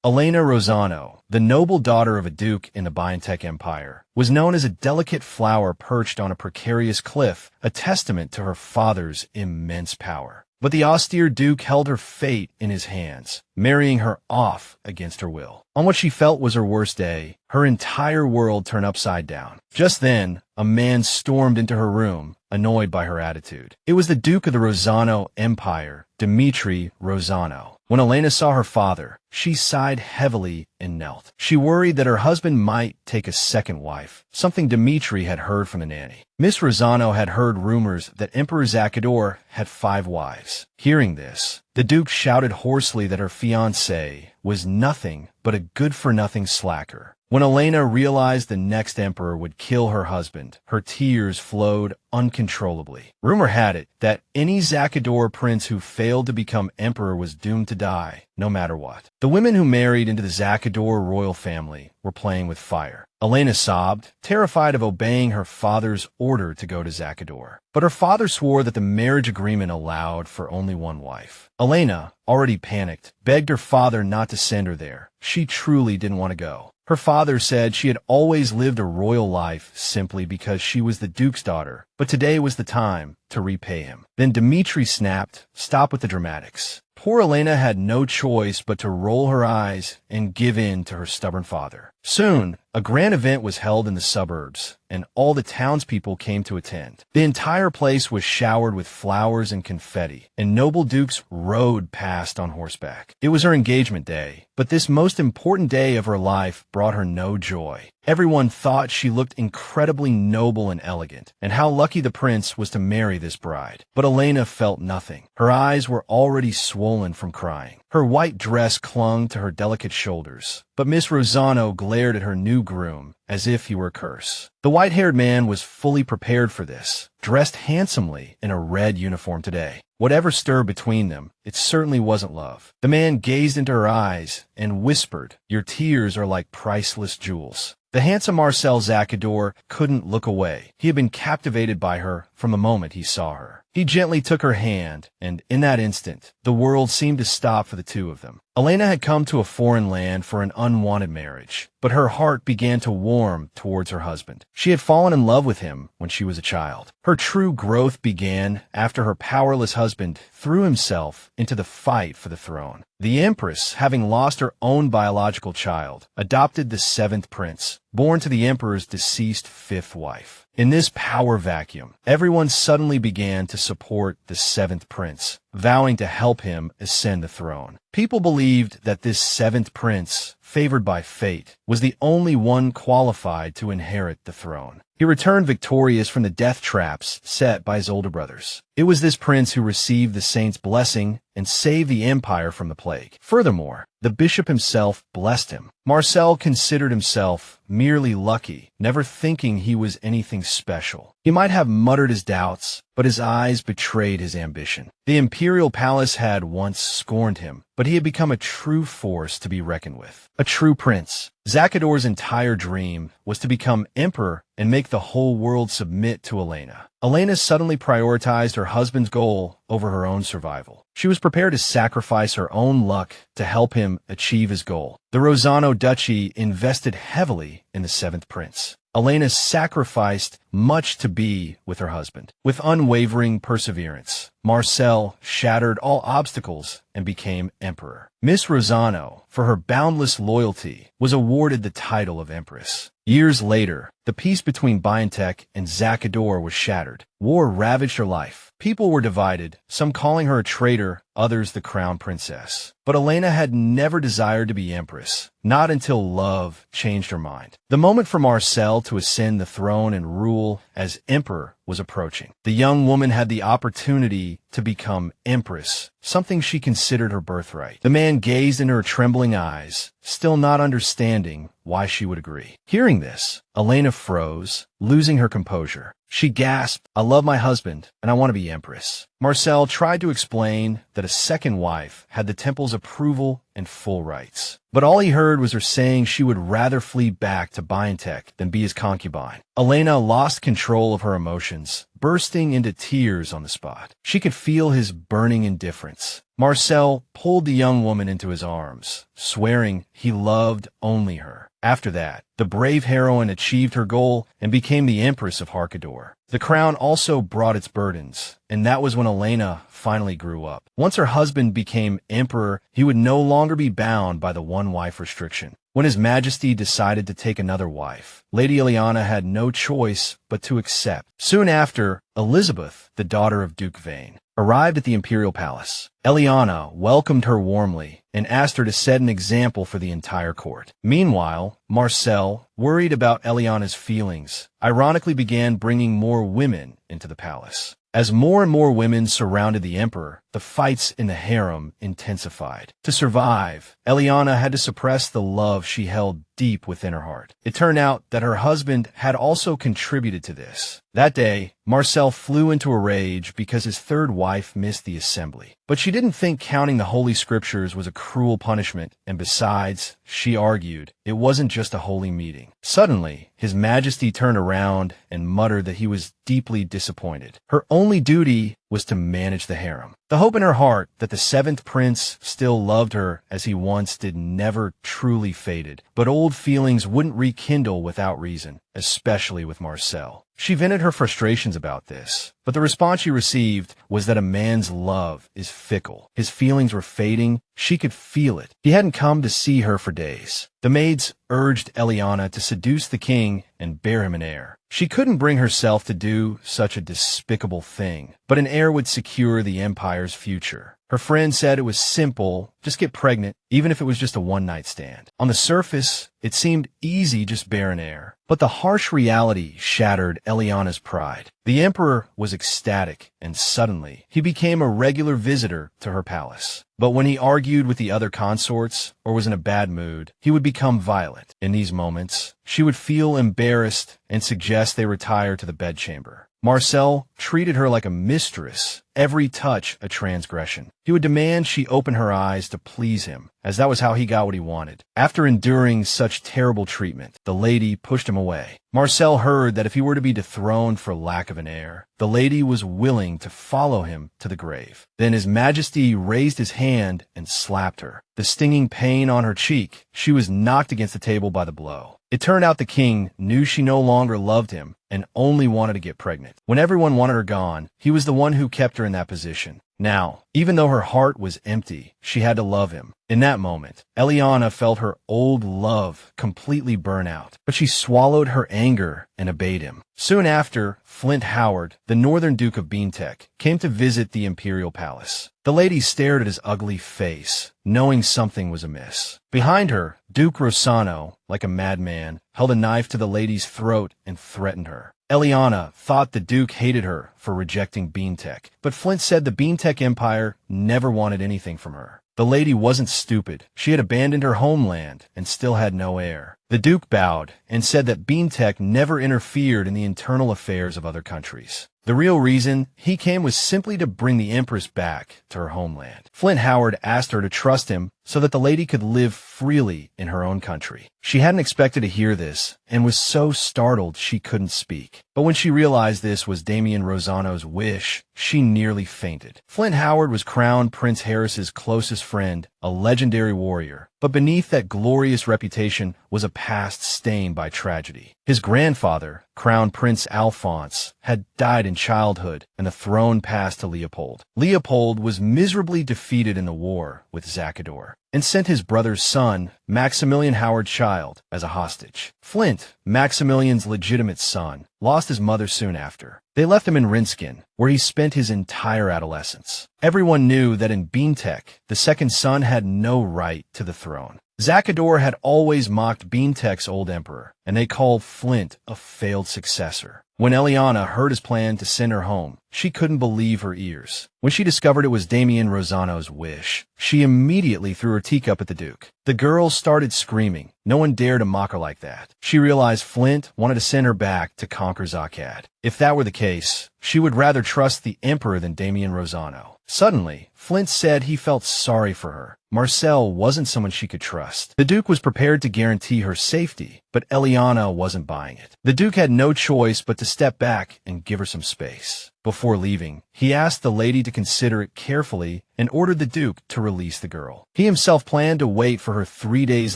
Elena Rosano, the noble daughter of a duke in the Biotech Empire, was known as a delicate flower perched on a precarious cliff, a testament to her father's immense power. But the austere duke held her fate in his hands, marrying her off against her will. On what she felt was her worst day, her entire world turned upside down. Just then, a man stormed into her room, annoyed by her attitude. It was the Duke of the Rosano Empire, Dimitri Rosano. When Elena saw her father, she sighed heavily and knelt. She worried that her husband might take a second wife, something Dimitri had heard from the nanny. Miss Rosano had heard rumors that Emperor Zakador had 5 wives. Hearing this, the Duke shouted hoarsely that her fiancé was nothing but a good-for-nothing slacker. When Elena realized the next emperor would kill her husband, her tears flowed uncontrollably. Rumor had it that any Zakador prince who failed to become emperor was doomed to die, no matter what. The women who married into the Zakador royal family were playing with fire. Elena sobbed, terrified of obeying her father's order to go to Zakador. But her father swore that the marriage agreement allowed for only one wife. Elena, already panicked, begged her father not to send her there. She truly didn't want to go. Her father said she had always lived a royal life simply because she was the Duke's daughter, but today was the time to repay him. Then Dimitri snapped, "Stop with the dramatics." Poor Elena had no choice but to roll her eyes and give in to her stubborn father. Soon, a grand event was held in the suburbs, and all the townspeople came to attend. The entire place was showered with flowers and confetti, and noble dukes rode past on horseback. It was her engagement day, but this most important day of her life brought her no joy. Everyone thought she looked incredibly noble and elegant, and how lucky the prince was to marry this bride. But Elena felt nothing. Her eyes were already swollen from crying. Her white dress clung to her delicate shoulders, but Miss Rosano glared at her new groom as if he were a curse. The white-haired man was fully prepared for this, dressed handsomely in a red uniform today. Whatever stirred between them, it certainly wasn't love. The man gazed into her eyes and whispered, "Your tears are like priceless jewels." The handsome Marcel Zakador couldn't look away. He had been captivated by her from the moment he saw her. He gently took her hand, and in that instant, the world seemed to stop for the two of them. Elena had come to a foreign land for an unwanted marriage, but her heart began to warm towards her husband. She had fallen in love with him when she was a child. Her true growth began after her powerless husband threw himself into the fight for the throne. The Empress, having lost her own biological child, adopted the 7th prince, born to the emperor's deceased 5th wife. In this power vacuum, everyone suddenly began to support the 7th prince, vowing to help him ascend the throne. People believed that this 7th prince, favored by fate, was the only one qualified to inherit the throne. He returned victorious from the death traps set by his older brothers. It was this prince who received the saint's blessing and saved the empire from the plague. Furthermore, the bishop himself blessed him. Marcel considered himself merely lucky, never thinking he was anything special. He might have muttered his doubts, but his eyes betrayed his ambition. The imperial palace had once scorned him, but he had become a true force to be reckoned with. A true prince. Zakador's entire dream was to become emperor and make the whole world submit to Elena. Elena suddenly prioritized her husband's goal over her own survival. She was prepared to sacrifice her own luck to help him achieve his goal. The Rosano Duchy invested heavily in the 7th prince. Elena sacrificed much to be with her husband. With unwavering perseverance, Marcel shattered all obstacles and became emperor. Miss Rosano, for her boundless loyalty, was awarded the title of Empress. Years later, the peace between Biotech and Zakador was shattered. War ravaged her life. People were divided, some calling her a traitor, others the crown princess. But Elena had never desired to be empress, not until love changed her mind. The moment for Marcel to ascend the throne and rule as emperor was approaching. The young woman had the opportunity to become empress, something she considered her birthright. The man gazed into her trembling eyes, still not understanding why she would agree. Hearing this, Elena froze, losing her composure. She gasped, "I love my husband, and I want to be empress." Marcel tried to explain that a second wife had the temple's approval and full rights. But all he heard was her saying she would rather flee back to Biotech than be his concubine. Elena lost control of her emotions, bursting into tears on the spot. She could feel his burning indifference. Marcel pulled the young woman into his arms, swearing he loved only her. After that, the brave heroine achieved her goal and became the Empress of Harkador. The crown also brought its burdens, and that was when Elena finally grew up. Once her husband became emperor, he would no longer be bound by the one-wife restriction. When His Majesty decided to take another wife, Lady Eliana had no choice but to accept. Soon after, Elizabeth, the daughter of Duke Vane, arrived at the imperial palace. Eliana welcomed her warmly and asked her to set an example for the entire court. Meanwhile, Marcel, worried about Eliana's feelings, ironically began bringing more women into the palace. As more and more women surrounded the emperor, the fights in the harem intensified. To survive, Eliana had to suppress the love she held deep within her heart. It turned out that her husband had also contributed to this. That day, Marcel flew into a rage because his third wife missed the assembly. But she didn't think counting the Holy Scriptures was a cruel punishment, and besides, she argued, it wasn't just a holy meeting. Suddenly, His Majesty turned around and muttered that he was deeply disappointed. Her only duty was to manage the harem. The hope in her heart that the seventh prince still loved her as he once did never truly faded, but old feelings wouldn't rekindle without reason, especially with Marcel. She vented her frustrations about this, but the response she received was that a man's love is fickle. His feelings were fading. She could feel it. He hadn't come to see her for days. The maids urged Eliana to seduce the king and bear him an heir. She couldn't bring herself to do such a despicable thing, but an heir would secure the empire's future. Her friend said it was simple, just get pregnant, even if it was just a one-night stand. On the surface, it seemed easy, just bear an heir. But the harsh reality shattered Eliana's pride. The emperor was ecstatic, and suddenly, he became a regular visitor to her palace. But when he argued with the other consorts, or was in a bad mood, he would become violent. In these moments, she would feel embarrassed and suggest they retire to the bedchamber. Marcel treated her like a mistress, every touch a transgression. He would demand she open her eyes to please him, as that was how he got what he wanted. After enduring such terrible treatment, the lady pushed him away. Marcel heard that if he were to be dethroned for lack of an heir, the lady was willing to follow him to the grave. Then His Majesty raised his hand and slapped her. The stinging pain on her cheek, she was knocked against the table by the blow. It turned out the king knew she no longer loved him and only wanted to get pregnant. When everyone wanted her gone, he was the one who kept her in that position. Now, even though her heart was empty, she had to love him. In that moment, Eliana felt her old love completely burn out, but she swallowed her anger and obeyed him. Soon after, Flint Howard, the northern Duke of Beantech, came to visit the imperial palace. The lady stared at his ugly face, knowing something was amiss. Behind her, Duke Rossano, like a madman, held a knife to the lady's throat and threatened her. Eliana thought the Duke hated her for rejecting Beantech, but Flint said the Beantech Empire never wanted anything from her. The lady wasn't stupid. She had abandoned her homeland and still had no heir. The Duke bowed and said that Beantech never interfered in the internal affairs of other countries. The real reason he came was simply to bring the Empress back to her homeland. Flint Howard asked her to trust him so that the lady could live freely in her own country. She hadn't expected to hear this and was so startled she couldn't speak. But when she realized this was Damian Rossano's wish, she nearly fainted. Flint Howard was crowned Prince Harris's closest friend, a legendary warrior. But beneath that glorious reputation was a past stained by tragedy. His grandfather, Crown Prince Alphonse, had died in childhood, and the throne passed to Leopold. Leopold was miserably defeated in the war with Zacador, and sent his brother's son, Maximilian Howard Child, as a hostage. Flint, Maximilian's legitimate son, lost his mother soon after. They left him in Rinskin, where he spent his entire adolescence. Everyone knew that in Beantech, the second son had no right to the throne. Zakador had always mocked Beantek's old emperor, and they called Flint a failed successor. When Eliana heard his plan to send her home, she couldn't believe her ears. When she discovered it was Damien Rosano's wish, she immediately threw her teacup at the Duke. The girl started screaming. No one dared to mock her like that. She realized Flint wanted to send her back to conquer Zakad. If that were the case, she would rather trust the Emperor than Damien Rosano. Suddenly, Flint said he felt sorry for her. Marcel wasn't someone she could trust. The Duke was prepared to guarantee her safety, but Eliana wasn't buying it. The Duke had no choice but to step back and give her some space. Before leaving, he asked the lady to consider it carefully and ordered the Duke to release the girl. He himself planned to wait for her 3 days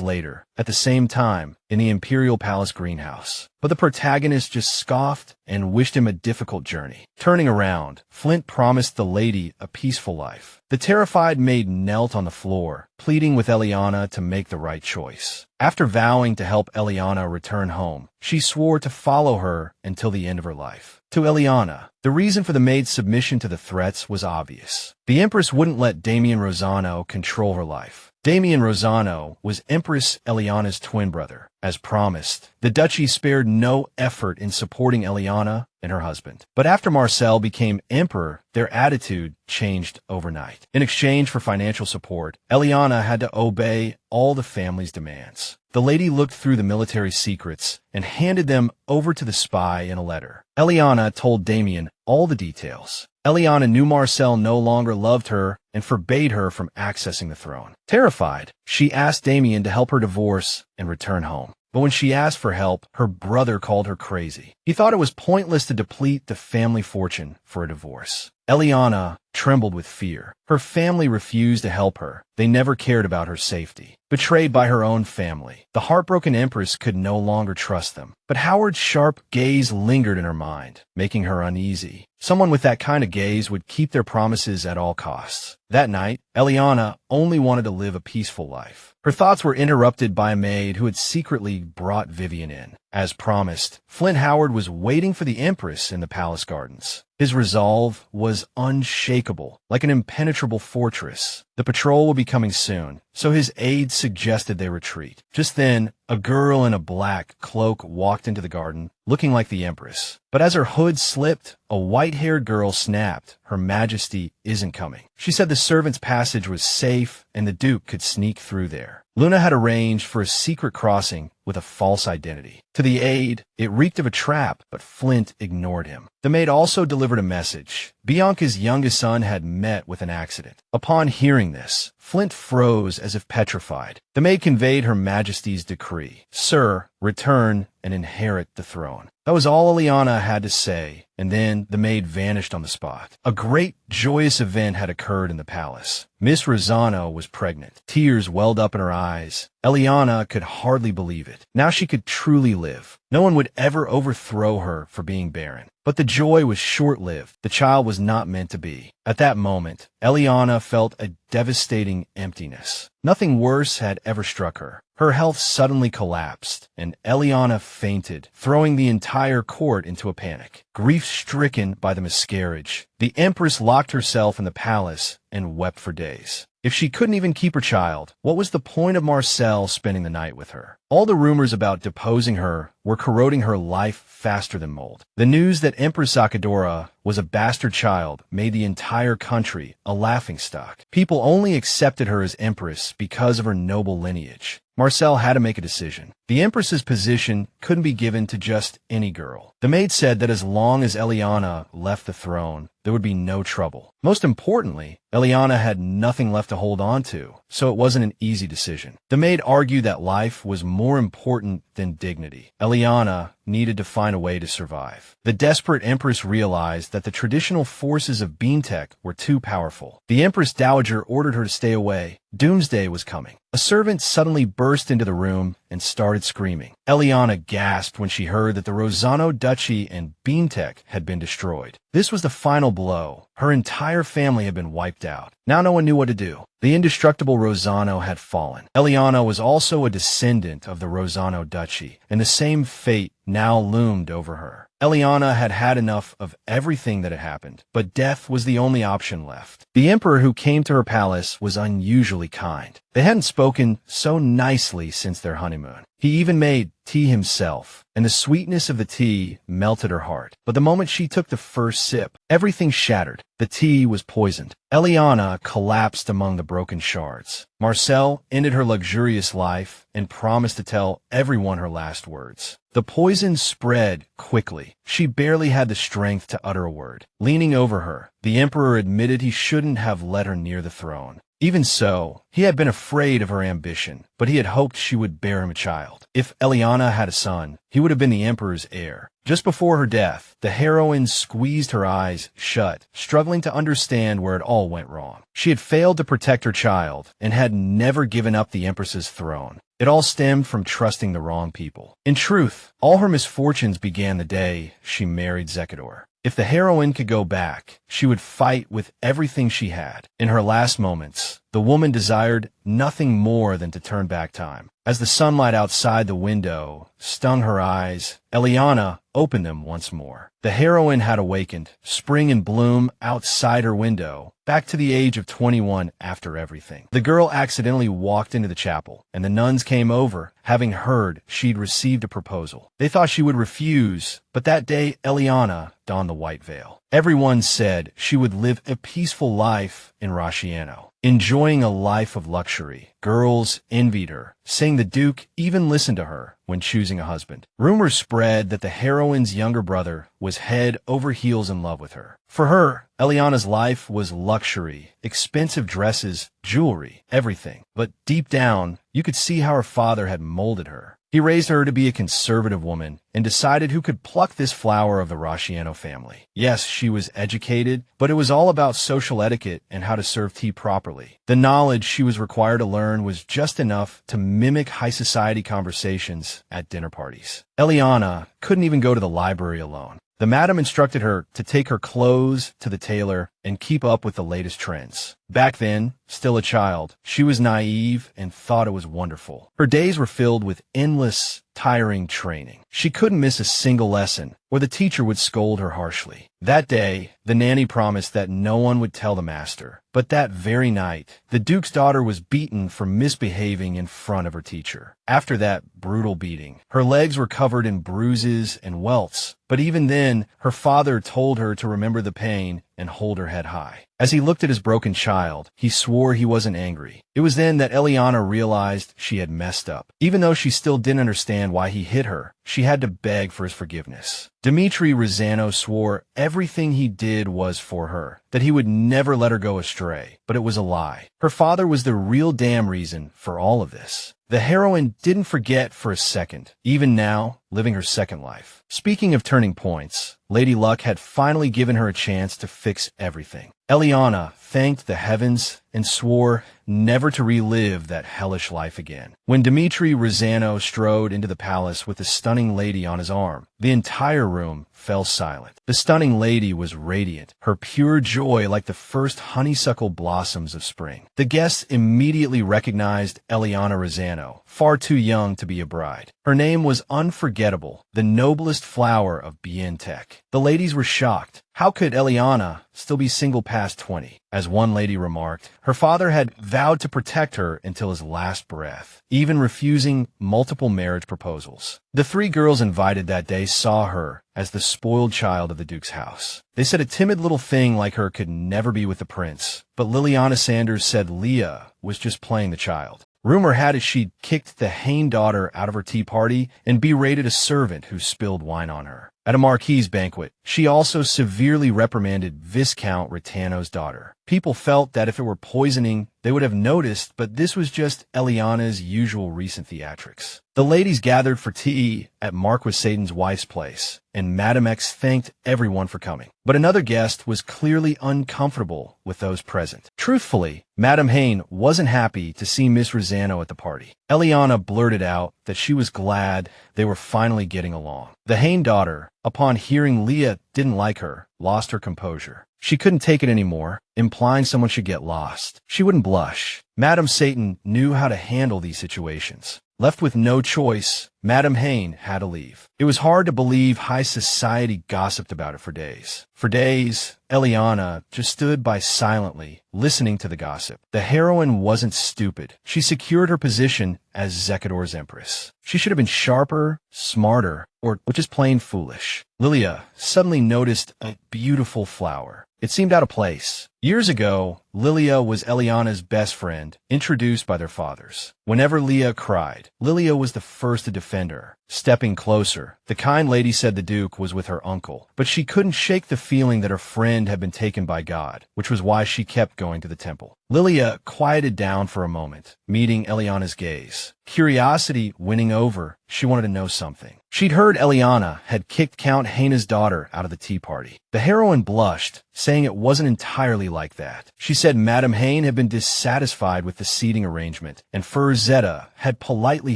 later, at the same time, in the Imperial Palace greenhouse. But the protagonist just scoffed and wished him a difficult journey. Turning around, Flint promised the lady a peaceful life. The terrified maid knelt on the floor, pleading with Eliana to make the right choice. After vowing to help Eliana return home, she swore to follow her until the end of her life. To Eliana, the reason for the maid's submission to the threats was obvious. The Empress wouldn't let Damien Rosano control her life. Damien Rosano was Empress Eliana's twin brother. As promised, the duchy spared no effort in supporting Eliana and her husband. But after Marcel became emperor, their attitude changed overnight. In exchange for financial support, Eliana had to obey all the family's demands. The lady looked through the military secrets and handed them over to the spy in a letter. Eliana told Damien all the details. Eliana knew Marcel no longer loved her and forbade her from accessing the throne. Terrified, she asked Damien to help her divorce and return home. But when she asked for help, her brother called her crazy. He thought it was pointless to deplete the family fortune for a divorce. Eliana trembled with fear. Her family refused to help her. They never cared about her safety. Betrayed by her own family, the heartbroken Empress could no longer trust them. But Howard's sharp gaze lingered in her mind, making her uneasy. Someone with that kind of gaze would keep their promises at all costs. That night, Eliana only wanted to live a peaceful life. Her thoughts were interrupted by a maid who had secretly brought Vivian in. As promised, Flint Howard was waiting for the Empress in the palace gardens. His resolve was unshakable, like an impenetrable fortress. The patrol would be coming soon, so his aides suggested they retreat. Just then, a girl in a black cloak walked into the garden, looking like the Empress. But as her hood slipped, a white-haired girl snapped, "Her Majesty isn't coming." She said the servant's passage was safe and the Duke could sneak through there. Luna had arranged for a secret crossing with a false identity. To the aide, it reeked of a trap, but Flint ignored him. The maid also delivered a message. Bianca's youngest son had met with an accident. Upon hearing this, Flint froze as if petrified. The maid conveyed Her Majesty's decree. "Sir, return and inherit the throne." That was all Eliana had to say, and then the maid vanished on the spot. A great, joyous event had occurred in the palace. Miss Rosano was pregnant. Tears welled up in her eyes. Eliana could hardly believe it. Now she could truly live. No one would ever overthrow her for being barren. But the joy was short-lived. The child was not meant to be. At that moment, Eliana felt a devastating emptiness. Nothing worse had ever struck her. Her health suddenly collapsed, and Eliana fainted, throwing the entire court into a panic. Grief-stricken by the miscarriage, the Empress locked herself in the palace and wept for days. If she couldn't even keep her child, what was the point of Marcel spending the night with her? All the rumors about deposing her were corroding her life faster than mold. The news that Empress Sakadora was a bastard child made the entire country a laughingstock. People only accepted her as Empress because of her noble lineage. Marcel had to make a decision. The Empress's position couldn't be given to just any girl. The maid said that as long as Eliana left the throne, there would be no trouble. Most importantly, Eliana had nothing left to hold on to, so it wasn't an easy decision. The maid argued that life was more important than dignity. Eliana needed to find a way to survive. The desperate Empress realized that the traditional forces of Beantek were too powerful. The Empress Dowager ordered her to stay away. Doomsday was coming. A servant suddenly burst into the room and started screaming. Eliana gasped when she heard that the Rosano Duchy and Beantek had been destroyed. This was the final blow. Her entire family had been wiped out. Now no one knew what to do. The indestructible Rosano had fallen. Eliana was also a descendant of the Rosano Duchy, and the same fate now loomed over her. Eliana had had enough of everything that had happened, but death was the only option left. The emperor who came to her palace was unusually kind. They hadn't spoken so nicely since their honeymoon. He even made tea himself, and the sweetness of the tea melted her heart. But the moment she took the first sip, everything shattered. The tea was poisoned. Eliana collapsed among the broken shards. Marcel ended her luxurious life and promised to tell everyone her last words. The poison spread quickly. She barely had the strength to utter a word. Leaning over her, the emperor admitted he shouldn't have let her near the throne. Even so, he had been afraid of her ambition, but he had hoped she would bear him a child. If Eliana had a son, he would have been the emperor's heir. Just before her death, the heroine squeezed her eyes shut, struggling to understand where it all went wrong. She had failed to protect her child and had never given up the empress's throne. It all stemmed from trusting the wrong people. In truth, all her misfortunes began the day she married Zekador. If the heroine could go back, she would fight with everything she had. In her last moments, the woman desired nothing more than to turn back time. As the sunlight outside the window stung her eyes, Eliana opened them once more. The heroine had awakened, spring in bloom outside her window, back to the age of 21 after everything. The girl accidentally walked into the chapel, and the nuns came over, having heard she'd received a proposal. They thought she would refuse, but that day Eliana donned the white veil. Everyone said she would live a peaceful life in Rasciano, enjoying a life of luxury. Girls envied her, saying the Duke even listened to her when choosing a husband. Rumors spread that the heroine's younger brother was head over heels in love with her. For her, Eliana's life was luxury, expensive dresses, jewelry, everything. But deep down, you could see how her father had molded her. He raised her to be a conservative woman and decided who could pluck this flower of the Rasciano family. Yes, she was educated, but it was all about social etiquette and how to serve tea properly. The knowledge she was required to learn was just enough to mimic high society conversations at dinner parties. Eliana couldn't even go to the library alone. The madam instructed her to take her clothes to the tailor and keep up with the latest trends. Back then, still a child, she was naive and thought it was wonderful. Her days were filled with endless, tiring training. She couldn't miss a single lesson, or the teacher would scold her harshly. That day, the nanny promised that no one would tell the master. But that very night, the Duke's daughter was beaten for misbehaving in front of her teacher. After that brutal beating, her legs were covered in bruises and welts. But even then, her father told her to remember the pain and hold her head high. As he looked at his broken child, he swore he wasn't angry. It was then that Eliana realized she had messed up. Even though she still didn't understand why he hit her, she had to beg for his forgiveness. Dmitri Rosano swore everything he did was for her, that he would never let her go astray. But it was a lie. Her father was the real damn reason for all of this. The heroine didn't forget for a second, even now, living her second life. Speaking of turning points, Lady Luck had finally given her a chance to fix everything. Eliana thanked the heavens and swore never to relive that hellish life again. When Dmitri Rosano strode into the palace with the stunning lady on his arm, the entire room fell silent. The stunning lady was radiant, her pure joy like the first honeysuckle blossoms of spring. The guests immediately recognized Eliana Rosano, far too young to be a bride. Her name was unforgettable, the noblest flower of Bientech. The ladies were shocked. How could Eliana still be single past 20? As one lady remarked, her father had vowed to protect her until his last breath, even refusing multiple marriage proposals. The three girls invited that day saw her as the spoiled child of the Duke's house. They said a timid little thing like her could never be with the prince, but Liliana Sanders said Leah was just playing the child. Rumor had it she'd kicked the Hain daughter out of her tea party and berated a servant who spilled wine on her. At a marquise banquet, she also severely reprimanded Viscount Ritano's daughter. People felt that if it were poisoning, they would have noticed, but this was just Eliana's usual recent theatrics. The ladies gathered for tea at Marquis Satan's wife's place, and Madame X thanked everyone for coming. But another guest was clearly uncomfortable with those present. Truthfully, Madame Hain wasn't happy to see Miss Rosano at the party. Eliana blurted out that she was glad they were finally getting along. The Hain daughter, upon hearing Leah didn't like her, lost her composure. She couldn't take it anymore, implying someone should get lost. She wouldn't blush. Madame Satan knew how to handle these situations. Left with no choice, Madame Hain had to leave. It was hard to believe high society gossiped about it for days. For days, Eliana just stood by silently, listening to the gossip. The heroine wasn't stupid. She secured her position as Zekador's Empress. She should have been sharper, smarter, or just plain foolish. Lilia suddenly noticed a beautiful flower. It seemed out of place. Years ago, Lilia was Eliana's best friend, introduced by their fathers. Whenever Lilia cried, Lilia was the first to defend her. Stepping closer, the kind lady said the Duke was with her uncle, but she couldn't shake the feeling that her friend had been taken by God, which was why she kept going to the temple. Lilia quieted down for a moment, meeting Eliana's gaze. Curiosity winning over, she wanted to know something. She'd heard Eliana had kicked Count Haina's daughter out of the tea party. The heroine blushed, saying it wasn't entirely like that. She said Madame Hain had been dissatisfied with the seating arrangement, and Furzetta had politely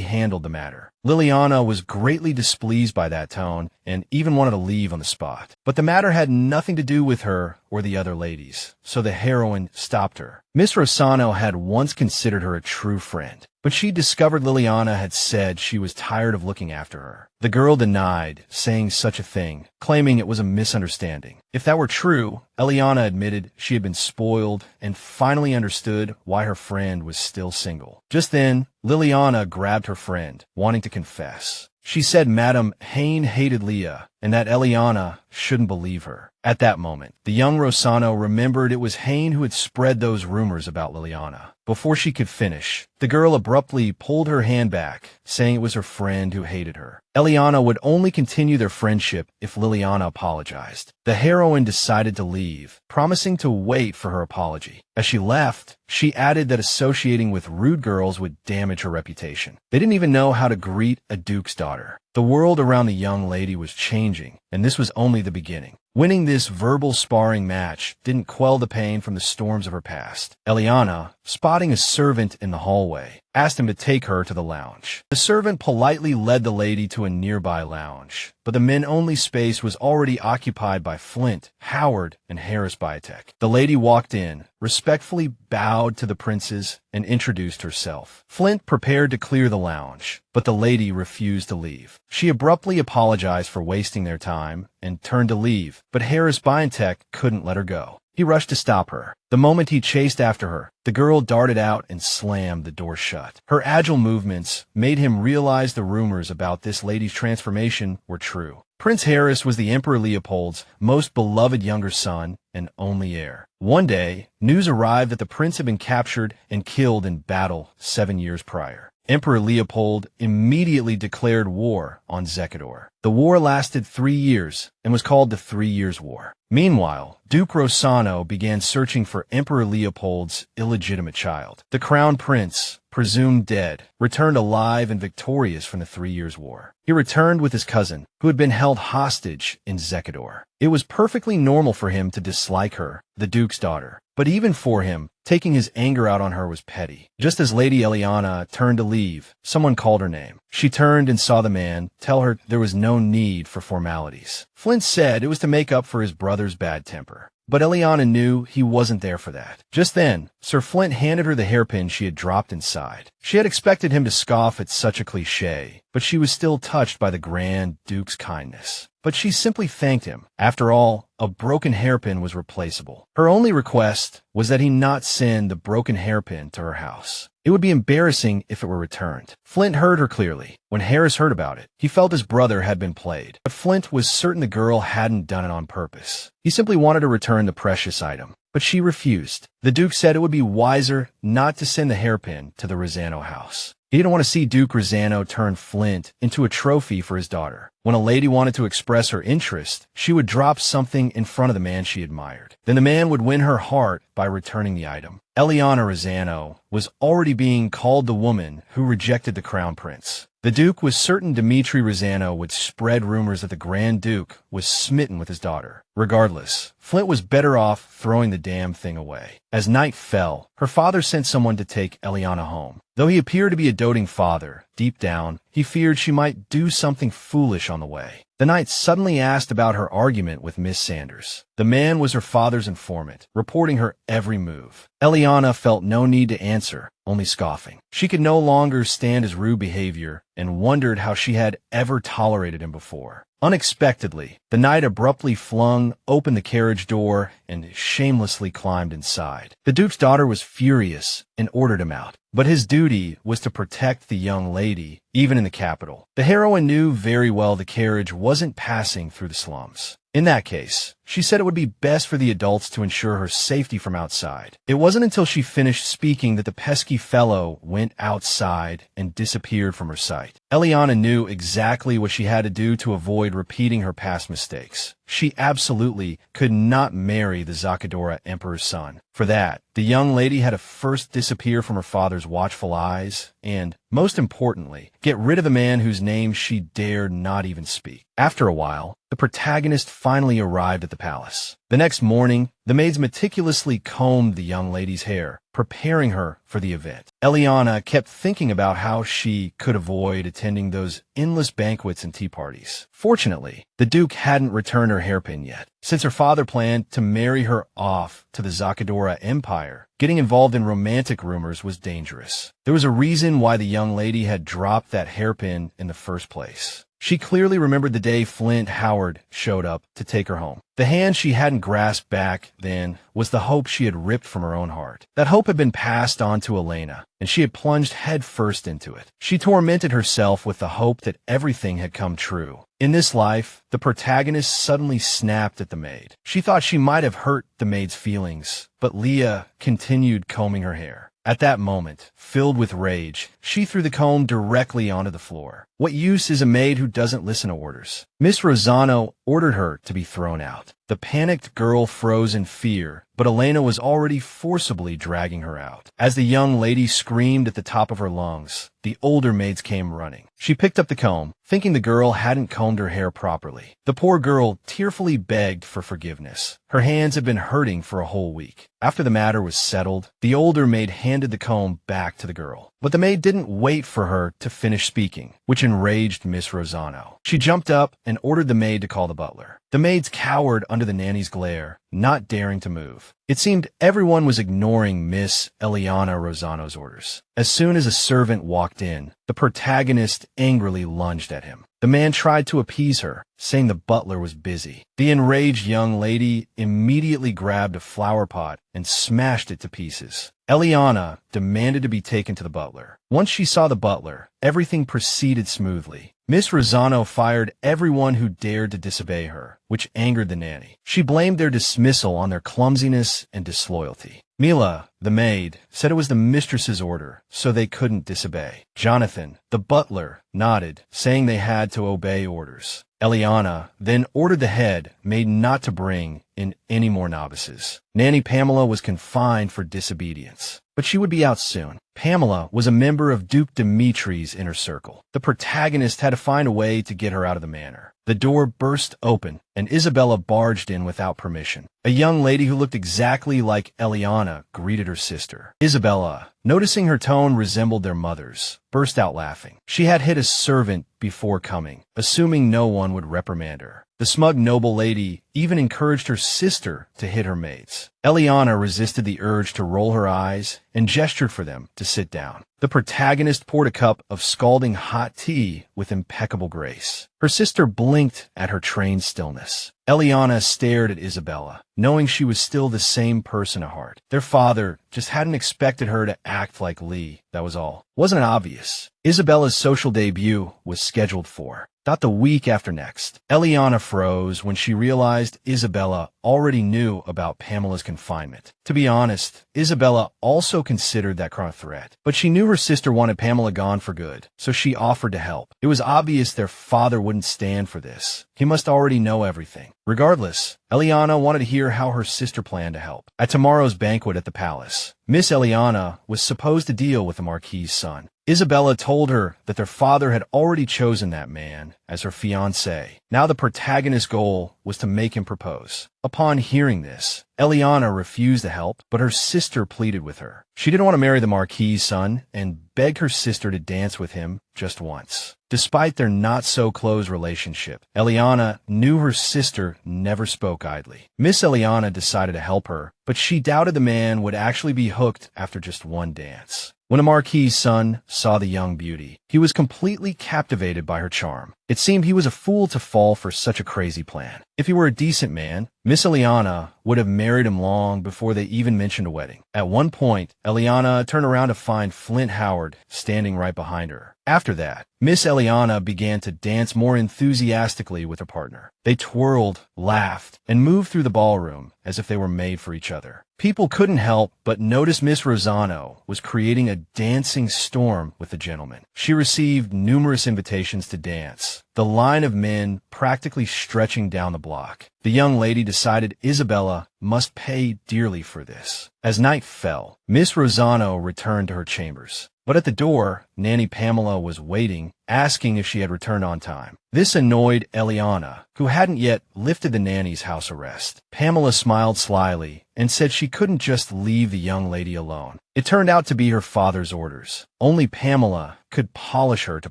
handled the matter. Liliana was greatly displeased by that tone and even wanted to leave on the spot. But the matter had nothing to do with her or the other ladies, so the heroine stopped her. Miss Rossano had once considered her a true friend, but she discovered Liliana had said she was tired of looking after her. The girl denied saying such a thing, claiming it was a misunderstanding. If that were true, Eliana admitted she had been spoiled and finally understood why her friend was still single. Just then, Liliana grabbed her friend, wanting to confess. She said Madame Hain hated Leah and that Eliana shouldn't believe her. At that moment, the young Rossano remembered it was Hain who had spread those rumors about Liliana. Before she could finish, the girl abruptly pulled her hand back, saying it was her friend who hated her. Eliana would only continue their friendship if Liliana apologized. The heroine decided to leave, promising to wait for her apology. As she left, she added that associating with rude girls would damage her reputation. They didn't even know how to greet a duke's daughter. The world around the young lady was changing, and this was only the beginning. Winning this verbal sparring match didn't quell the pain from the storms of her past. Eliana, spotting a servant in the hallway, asked him to take her to the lounge. The servant politely led the lady to a nearby lounge, but the men-only space was already occupied by Flint, Howard, and Harris Biotech. The lady walked in, respectfully bowed to the princes, and introduced herself. Flint prepared to clear the lounge, but the lady refused to leave. She abruptly apologized for wasting their time and turned to leave, but Harris Biotech couldn't let her go. He rushed to stop her. The moment he chased after her, the girl darted out and slammed the door shut. Her agile movements made him realize the rumors about this lady's transformation were true. Prince Harris was the Emperor Leopold's most beloved younger son and only heir. One day, news arrived that the prince had been captured and killed in battle 7 years prior. Emperor Leopold immediately declared war on Zekador. The war lasted 3 years and was called the 3 Years' War. Meanwhile, Duke Rossano began searching for Emperor Leopold's illegitimate child. The crown prince, presumed dead, returned alive and victorious from the 3 Years' War. He returned with his cousin, who had been held hostage in Zekador. It was perfectly normal for him to dislike her, the Duke's daughter. But even for him, taking his anger out on her was petty. Just as Lady Eliana turned to leave, someone called her name. She turned and saw the man tell her there was no need for formalities. Flint said it was to make up for his brother's bad temper. But Eliana knew he wasn't there for that. Just then, Sir Flint handed her the hairpin she had dropped inside. She had expected him to scoff at such a cliché, but she was still touched by the Grand Duke's kindness. But she simply thanked him. After all, a broken hairpin was replaceable. Her only request was that he not send the broken hairpin to her house. It would be embarrassing if it were returned. Flint heard her clearly. When Harris heard about it, he felt his brother had been played. But Flint was certain the girl hadn't done it on purpose. He simply wanted to return the precious item. But she refused. The Duke said it would be wiser not to send the hairpin to the Rossano house. He didn't want to see Duke Rossano turn Flint into a trophy for his daughter. When a lady wanted to express her interest, she would drop something in front of the man she admired. Then the man would win her heart by returning the item. Eliana Rossano was already being called the woman who rejected the crown prince. The Duke was certain Dmitri Rossano would spread rumors that the Grand Duke was smitten with his daughter. Regardless, Flint was better off throwing the damn thing away. As night fell, her father sent someone to take Eliana home. Though he appeared to be a doting father, deep down, he feared she might do something foolish on the way. The knight suddenly asked about her argument with Miss Sanders. The man was her father's informant, reporting her every move. Eliana felt no need to answer, only scoffing. She could no longer stand his rude behavior and wondered how she had ever tolerated him before. Unexpectedly, the knight abruptly flung open the carriage door and shamelessly climbed inside. The Duke's daughter was furious and ordered him out, but his duty was to protect the young lady, even in the capital. The heroine knew very well the carriage wasn't passing through the slums. In that case, she said it would be best for the adults to ensure her safety from outside. It wasn't until she finished speaking that the pesky fellow went outside and disappeared from her sight. Eliana knew exactly what she had to do to avoid repeating her past mistakes. She absolutely could not marry the Zakadora Emperor's son. For that, the young lady had to first disappear from her father's watchful eyes and, most importantly, get rid of the man whose name she dared not even speak. After a while, the protagonist finally arrived at the palace. The next morning, the maids meticulously combed the young lady's hair, preparing her for the event. Eliana kept thinking about how she could avoid attending those endless banquets and tea parties. Fortunately, the Duke hadn't returned her hairpin yet. Since her father planned to marry her off to the Zakadora Empire, getting involved in romantic rumors was dangerous. There was a reason why the young lady had dropped that hairpin in the first place. She clearly remembered the day Flint Howard showed up to take her home. The hand she hadn't grasped back then was the hope she had ripped from her own heart. That hope had been passed on to Elena, and she had plunged headfirst into it. She tormented herself with the hope that everything had come true. In this life, the protagonist suddenly snapped at the maid. She thought she might have hurt the maid's feelings, but Leah continued combing her hair. At that moment, filled with rage, she threw the comb directly onto the floor. What use is a maid who doesn't listen to orders? Miss Rosano ordered her to be thrown out. The panicked girl froze in fear, but Elena was already forcibly dragging her out. As the young lady screamed at the top of her lungs, the older maids came running. She picked up the comb, thinking the girl hadn't combed her hair properly. The poor girl tearfully begged for forgiveness. Her hands had been hurting for a whole week. After the matter was settled, the older maid handed the comb back to the girl. But the maid didn't wait for her to finish speaking, which enraged Miss Rosano. She jumped up and ordered the maid to call the butler. The maids cowered under the nanny's glare, not daring to move. It seemed everyone was ignoring Miss Eliana Rosano's orders. As soon as a servant walked in, the protagonist angrily lunged at him. The man tried to appease her, saying the butler was busy. The enraged young lady immediately grabbed a flower pot and smashed it to pieces. Eliana demanded to be taken to the butler. Once she saw the butler, everything proceeded smoothly. Miss Rosano fired everyone who dared to disobey her, which angered the nanny. She blamed their dismissal on their clumsiness and disloyalty. Mila, the maid, said it was the mistress's order, so they couldn't disobey. Jonathan, the butler, nodded, saying they had to obey orders. Eliana then ordered the head maid not to bring in any more novices. Nanny Pamela was confined for disobedience, but she would be out soon. Pamela was a member of Duke Dimitri's inner circle. The protagonist had to find a way to get her out of the manor. The door burst open, and Isabella barged in without permission. A young lady who looked exactly like Eliana greeted her sister. Isabella, noticing her tone resembled their mother's, burst out laughing. She had hit a servant before coming, assuming no one would reprimand her. The smug noble lady even encouraged her sister to hit her maids. Eliana resisted the urge to roll her eyes and gestured for them to sit down. The protagonist poured a cup of scalding hot tea with impeccable grace. Her sister blinked at her trained stillness. Eliana stared at Isabella, knowing she was still the same person at heart. Their father just hadn't expected her to act like Lee, that was all. Wasn't it obvious? Isabella's social debut was scheduled for not the week after next. Eliana froze when she realized Isabella already knew about Pamela's confinement. To be honest, Isabella also considered that kind of threat, but she knew her sister wanted Pamela gone for good, so she offered to help. It was obvious their father wouldn't stand for this. He must already know everything. Regardless, Eliana wanted to hear how her sister planned to help. At tomorrow's banquet at the palace, Miss Eliana was supposed to deal with the Marquis's son. Isabella told her that their father had already chosen that man as her fiancé. Now the protagonist's goal was to make him propose. Upon hearing this, Eliana refused to help, but her sister pleaded with her. She didn't want to marry the Marquis's son and begged her sister to dance with him just once. Despite their not-so-close relationship, Eliana knew her sister never spoke idly. Miss Eliana decided to help her, but she doubted the man would actually be hooked after just one dance. When the Marquis's son saw the young beauty, he was completely captivated by her charm. It seemed he was a fool to fall for such a crazy plan. If he were a decent man, Miss Eliana would have married him long before they even mentioned a wedding. At one point, Eliana turned around to find Flint Howard standing right behind her. After that, Miss Eliana began to dance more enthusiastically with her partner. They twirled, laughed, and moved through the ballroom as if they were made for each other. People couldn't help but notice Miss Rosano was creating a dancing storm with the gentleman. She received numerous invitations to dance, the line of men practically stretching down the block. The young lady decided Isabella must pay dearly for this. As night fell, Miss Rosano returned to her chambers. But at the door, Nanny Pamela was waiting, asking if she had returned on time. This annoyed Eliana, who hadn't yet lifted the nanny's house arrest. Pamela smiled slyly and said she couldn't just leave the young lady alone. It turned out to be her father's orders. Only Pamela could polish her to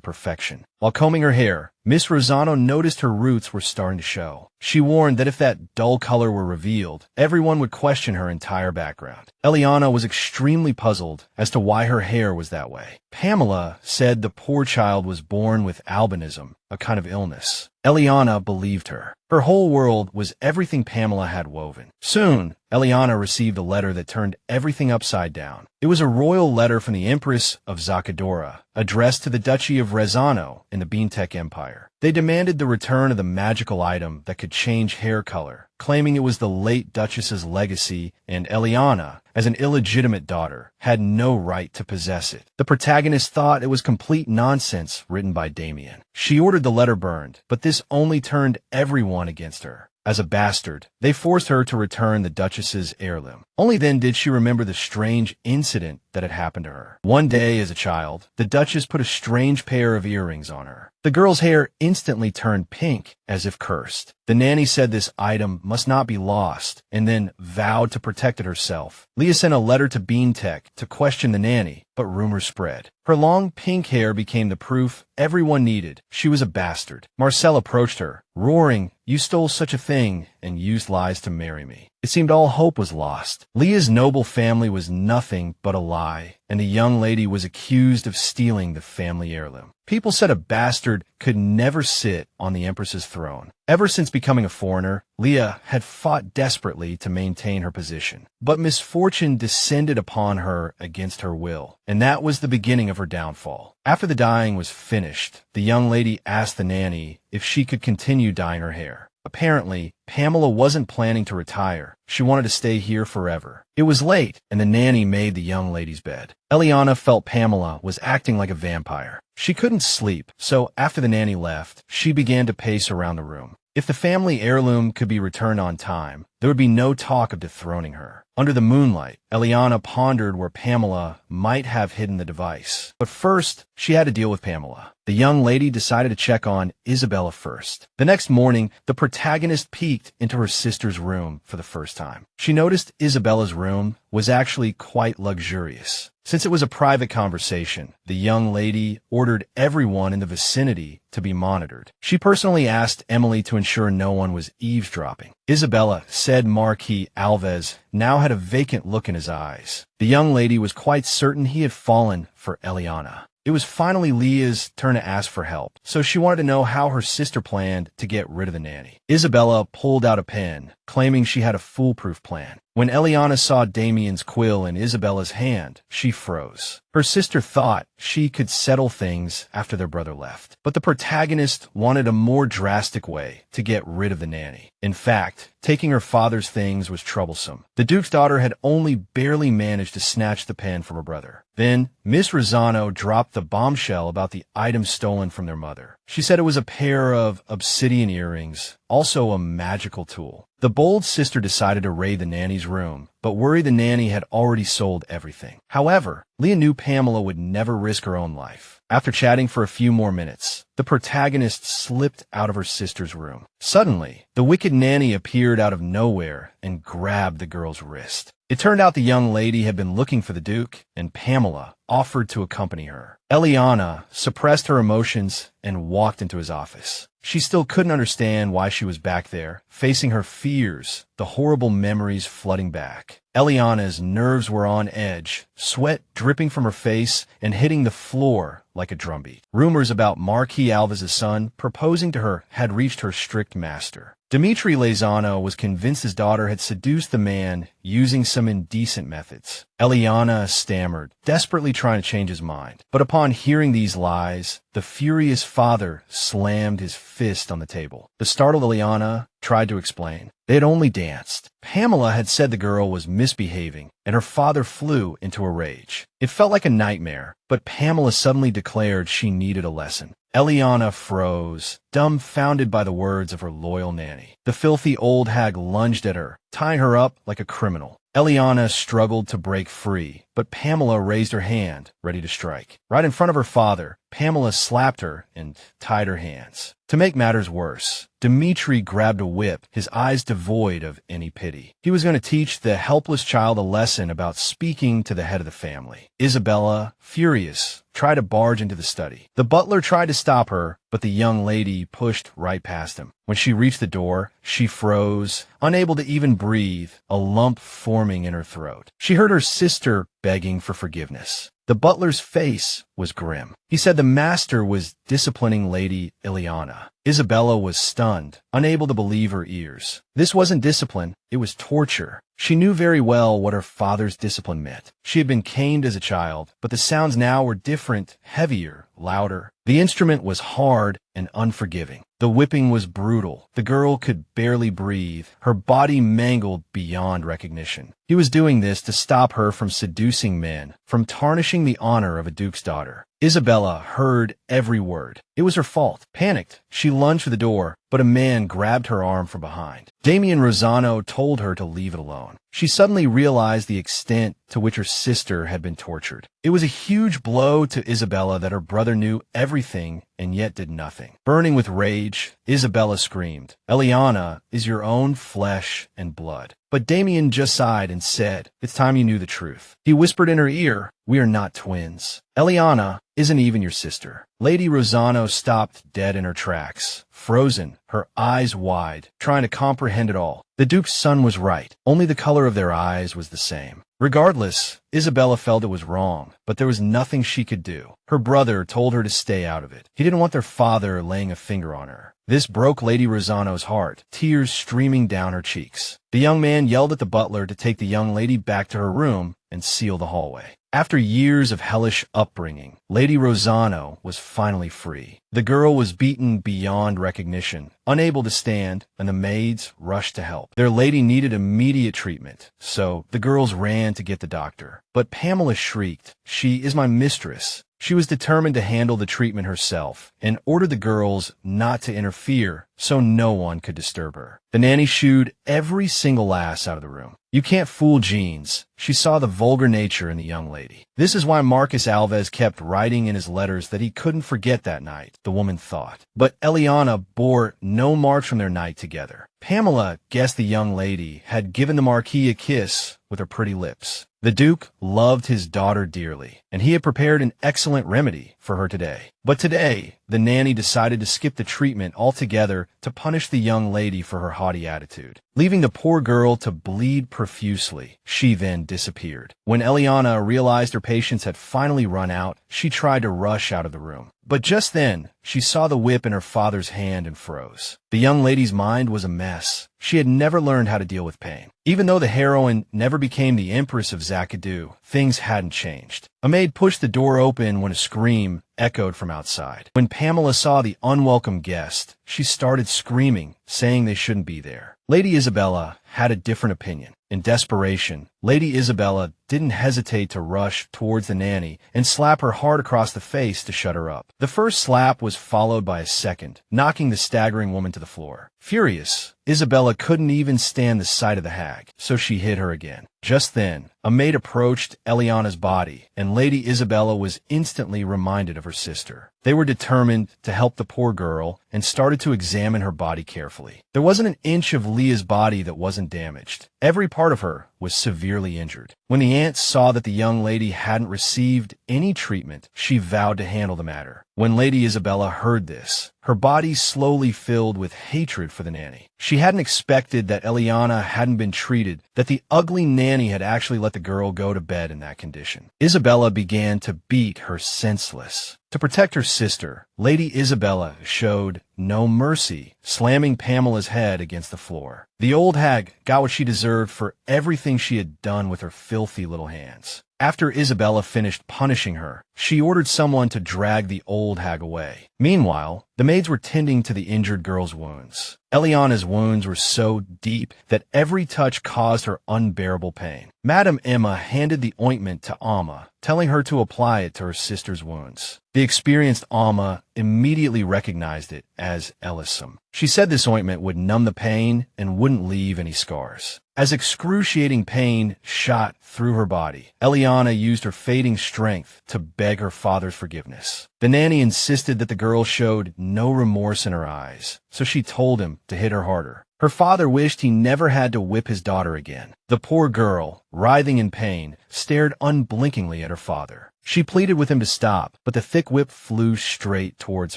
perfection. While combing her hair, Miss Rosano noticed her roots were starting to show. She warned that if that dull color were revealed, everyone would question her entire background. Eliana was extremely puzzled as to why her hair was that way. Pamela said the poor child was born with albinism, a kind of illness. Eliana believed her. Her whole world was everything Pamela had woven. Soon, Eliana received a letter that turned everything upside down. It was a royal letter from the Empress of Zacadora, addressed to the Duchy of Rezano in the Beantech Empire. They demanded the return of the magical item that could change hair color, claiming it was the late Duchess's legacy, and Eliana, as an illegitimate daughter, had no right to possess it. The protagonist thought it was complete nonsense written by Damien. She ordered the letter burned, but this only turned everyone against her. As a bastard, they forced her to return the Duchess's heirloom. Only then did she remember the strange incident that had happened to her. One day, as a child, the Duchess put a strange pair of earrings on her. The girl's hair instantly turned pink, as if cursed. The nanny said this item must not be lost, and then vowed to protect it herself. Leah sent a letter to Beantech to question the nanny, but rumors spread. Her long pink hair became the proof everyone needed. She was a bastard. Marcel approached her, roaring, "You stole such a thing and used lies to marry me." It seemed all hope was lost. Leah's noble family was nothing but a lie, and the young lady was accused of stealing the family heirloom. People said a bastard could never sit on the Empress's throne. Ever since becoming a foreigner, Leah had fought desperately to maintain her position. But misfortune descended upon her against her will, and that was the beginning of her downfall. After the dyeing was finished, the young lady asked the nanny if she could continue dyeing her hair. Apparently, Pamela wasn't planning to retire. She wanted to stay here forever. It was late, and the nanny made the young lady's bed. Eliana felt Pamela was acting like a vampire. She couldn't sleep, so after the nanny left, she began to pace around the room. If the family heirloom could be returned on time, there would be no talk of dethroning her. Under the moonlight, Eliana pondered where Pamela might have hidden the device. But first, she had to deal with Pamela. The young lady decided to check on Isabella first. The next morning, the protagonist peeked into her sister's room for the first time. She noticed Isabella's room was actually quite luxurious. Since it was a private conversation, the young lady ordered everyone in the vicinity to be monitored. She personally asked Emily to ensure no one was eavesdropping. Isabella said Marquis Alves now had a vacant look in his eyes. The young lady was quite certain he had fallen for Eliana. It was finally Leah's turn to ask for help, so she wanted to know how her sister planned to get rid of the nanny. Isabella pulled out a pen, claiming she had a foolproof plan. When Eliana saw Damien's quill in Isabella's hand, she froze. Her sister thought she could settle things after their brother left. But the protagonist wanted a more drastic way to get rid of the nanny. In fact, taking her father's things was troublesome. The Duke's daughter had only barely managed to snatch the pen from her brother. Then, Miss Rosano dropped the bombshell about the item stolen from their mother. She said it was a pair of obsidian earrings, also a magical tool. The bold sister decided to raid the nanny's room, but worried the nanny had already sold everything. However, Leah knew Pamela would never risk her own life. After chatting for a few more minutes, the protagonist slipped out of her sister's room. Suddenly, the wicked nanny appeared out of nowhere and grabbed the girl's wrist. It turned out the young lady had been looking for the Duke, and Pamela offered to accompany her. Eliana suppressed her emotions and walked into his office. She still couldn't understand why she was back there, facing her fears, the horrible memories flooding back. Eliana's nerves were on edge, sweat dripping from her face and hitting the floor like a drumbeat. Rumors about Marquis Alvaz's son proposing to her had reached her strict master. Dimitri Lezano was convinced his daughter had seduced the man using some indecent methods. Eliana stammered, desperately trying to change his mind. But upon hearing these lies, the furious father slammed his fist on the table. The startled Eliana tried to explain. They had only danced. Pamela had said the girl was misbehaving, and her father flew into a rage. It felt like a nightmare, but Pamela suddenly declared she needed a lesson. Eliana froze, dumbfounded by the words of her loyal nanny. The filthy old hag lunged at her, tying her up like a criminal. Eliana struggled to break free, but Pamela raised her hand, ready to strike. Right in front of her father, Pamela slapped her and tied her hands. To make matters worse, Dimitri grabbed a whip, his eyes devoid of any pity. He was going to teach the helpless child a lesson about speaking to the head of the family. Isabella, furious, tried to barge into the study. The butler tried to stop her, but the young lady pushed right past him. When she reached the door, she froze, unable to even breathe, a lump forming in her throat. She heard her sister begging for forgiveness. The butler's face was grim. He said the master was disciplining Lady Ileana. Isabella was stunned, unable to believe her ears. This wasn't discipline, it was torture. She knew very well what her father's discipline meant. She had been caned as a child, but the sounds now were different, heavier, louder. The instrument was hard and unforgiving. The whipping was brutal. The girl could barely breathe, her body mangled beyond recognition. He was doing this to stop her from seducing men, from tarnishing the honor of a duke's daughter. Isabella heard every word. It was her fault. Panicked, she lunged for the door, but a man grabbed her arm from behind. Damian Rosano told her to leave it alone. She suddenly realized the extent to which her sister had been tortured. It was a huge blow to Isabella that her brother knew everything and yet did nothing. Burning with rage, Isabella screamed, "Eliana is your own flesh and blood." But Damian just sighed and said, "It's time you knew the truth." He whispered in her ear, "We are not twins. Eliana isn't even your sister." Lady Rosano stopped dead in her tracks, frozen, her eyes wide, trying to comprehend it all. The Duke's son was right. Only the color of their eyes was the same. Regardless, Isabella felt it was wrong, but there was nothing she could do. Her brother told her to stay out of it. He didn't want their father laying a finger on her. This broke Lady Rosano's heart, tears streaming down her cheeks. The young man yelled at the butler to take the young lady back to her room and seal the hallway. After years of hellish upbringing, Lady Rosano was finally free. The girl was beaten beyond recognition, unable to stand, and the maids rushed to help. Their lady needed immediate treatment, so the girls ran to get the doctor. But Pamela shrieked, "She is my mistress." She was determined to handle the treatment herself and ordered the girls not to interfere so no one could disturb her. The nanny shooed every single ass out of the room. You can't fool Jeans. She saw the vulgar nature in the young lady. This is why Marcus Alves kept writing in his letters that he couldn't forget that night, the woman thought. But Eliana bore no marks from their night together. Pamela guessed the young lady had given the Marquis a kiss with her pretty lips. The Duke loved his daughter dearly, and he had prepared an excellent remedy for her today. But today, the nanny decided to skip the treatment altogether to punish the young lady for her haughty attitude. Leaving the poor girl to bleed profusely, she then disappeared. When Eliana realized her patience had finally run out, she tried to rush out of the room. But just then, she saw the whip in her father's hand and froze. The young lady's mind was a mess. She had never learned how to deal with pain. Even though the heroine never became the Empress of Zakadu, things hadn't changed. A maid pushed the door open when a scream echoed from outside. When Pamela saw the unwelcome guest, she started screaming, saying they shouldn't be there. Lady Isabella had a different opinion. In desperation, Lady Isabella didn't hesitate to rush towards the nanny and slap her hard across the face to shut her up. The first slap was followed by a second, knocking the staggering woman to the floor. Furious, Isabella couldn't even stand the sight of the hag, so she hit her again. Just then, a maid approached Eliana's body, and Lady Isabella was instantly reminded of her sister. They were determined to help the poor girl and started to examine her body carefully. There wasn't an inch of Leah's body that wasn't damaged. Every part of her was severely injured. When the aunt saw that the young lady hadn't received any treatment, she vowed to handle the matter. When Lady Isabella heard this, her body slowly filled with hatred for the nanny. She hadn't expected that Eliana hadn't been treated, that the ugly nanny had actually let the girl go to bed in that condition. Isabella began to beat her senseless. To protect her sister, Lady Isabella showed no mercy, slamming Pamela's head against the floor. The old hag got what she deserved for everything she had done with her filthy little hands. After Isabella finished punishing her, she ordered someone to drag the old hag away. Meanwhile, the maids were tending to the injured girl's wounds. Eliana's wounds were so deep that every touch caused her unbearable pain. Madame Emma handed the ointment to Alma, telling her to apply it to her sister's wounds. The experienced Alma immediately recognized it as Ellison. She said this ointment would numb the pain and wouldn't leave any scars. As excruciating pain shot through her body, Eliana used her fading strength to beg her father's forgiveness. The nanny insisted that the girl showed no remorse in her eyes, so she told him to hit her harder. Her father wished he never had to whip his daughter again. The poor girl, writhing in pain, stared unblinkingly at her father. She pleaded with him to stop, but the thick whip flew straight towards